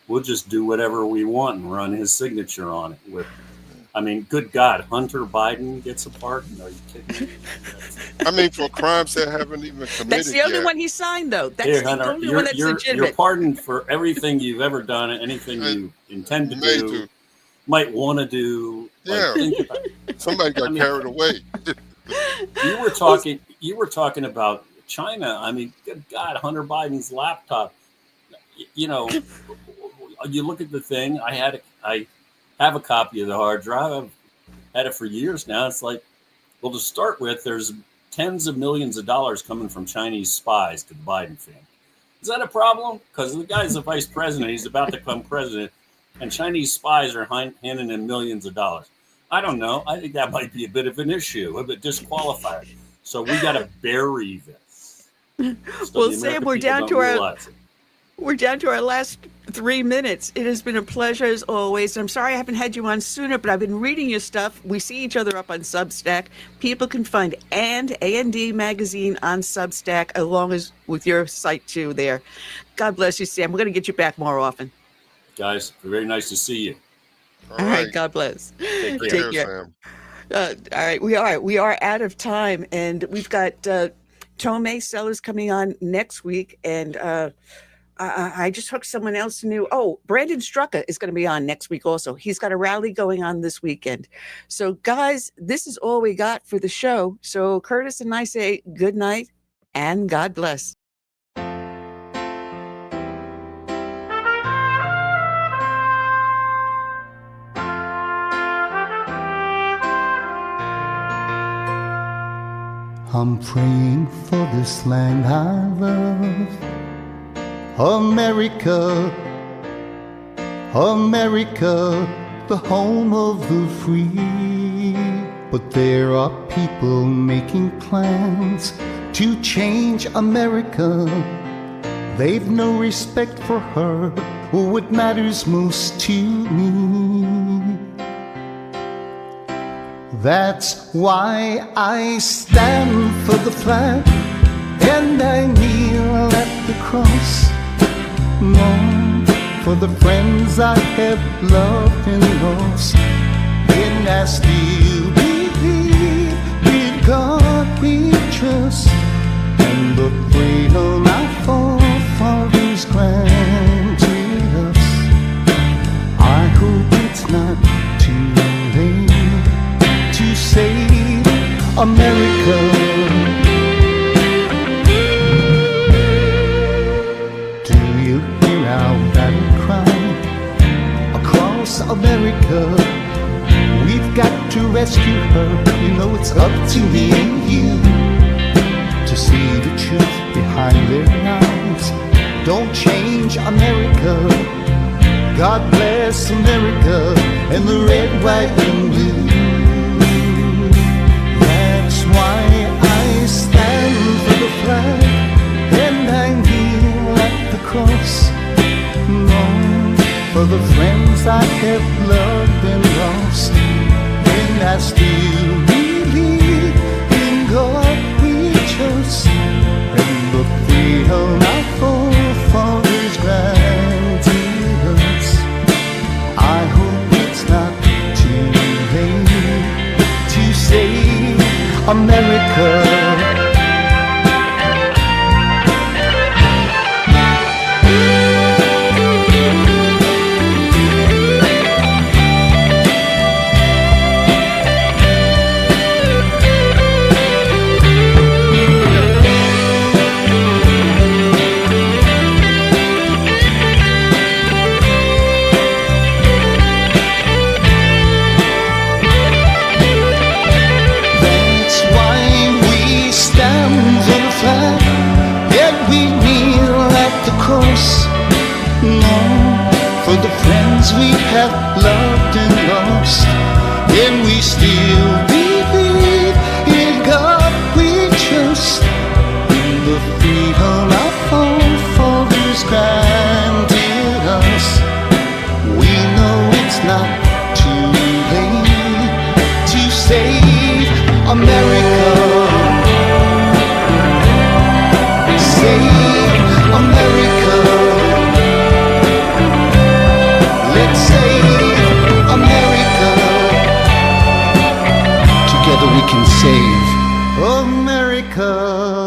We'll just do whatever we want and run his signature on it. I mean, good God, Hunter Biden gets a pardon? Are you kidding me? I mean, for crimes that haven't even committed. That's the only yet. one he signed, though. That's Here, the Hunter, only one that's legitimate. You're pardoned for everything you've ever done, anything you intend to do, might want to do. Yeah, think about it. Somebody got carried away. You were talking about China. I mean, good God, Hunter Biden's laptop. You know, you look at the thing. I have a copy of the hard drive. I've had it for years now. It's like, well, to start with, there's tens of millions of dollars coming from Chinese spies to the Biden family. Is that a problem? Because the guy's the vice president. He's about to become president, and Chinese spies are handing him millions of dollars. I don't know. I think that might be a bit of an issue, a bit disqualified. So we got to bury this. So well, Sam, we're down to our last 3 minutes. It has been a pleasure as always. I'm sorry I haven't had you on sooner, but I've been reading your stuff. We see each other up on Substack. People can find A&D magazine on Substack, along as with your site too there. God bless you, Sam. We're going to get you back more often. Guys, very nice to see you. All right. God bless. Take care. Sam. All right. We are out of time, and we've got Tomei Sellers coming on next week, and I just hooked someone else new. Oh, Brandon Strucker is going to be on next week also. He's got a rally going on this weekend. So, guys, this is all we got for the show. So, Curtis and I say good night and God bless. I'm praying for this land I love, America, America, the home of the free. But there are people making plans to change America. They've no respect for her or what matters most to me. That's why I stand for the flag and I kneel at the cross. Long for the friends I have loved and lost. And I still believe in God we trust, and the freedom our forefathers granted us. I hope it's not too late to save America. Do you hear our battle cry across America? We've got to rescue her. You know it's up to me and you to see the truth behind their lies. Don't change America. God bless America and the red, white, and blue. That's why I stand for the flag and I kneel at the cross. Long for the friends I have loved and lost. And I still believe in God we trust, and the freedom our forefathers granted. America. We have loved and lost, and we still believe in God we trust, in the freedom our forefathers granted us. We know it's not too late to save America. Save America. Let's save America. Together we can save America.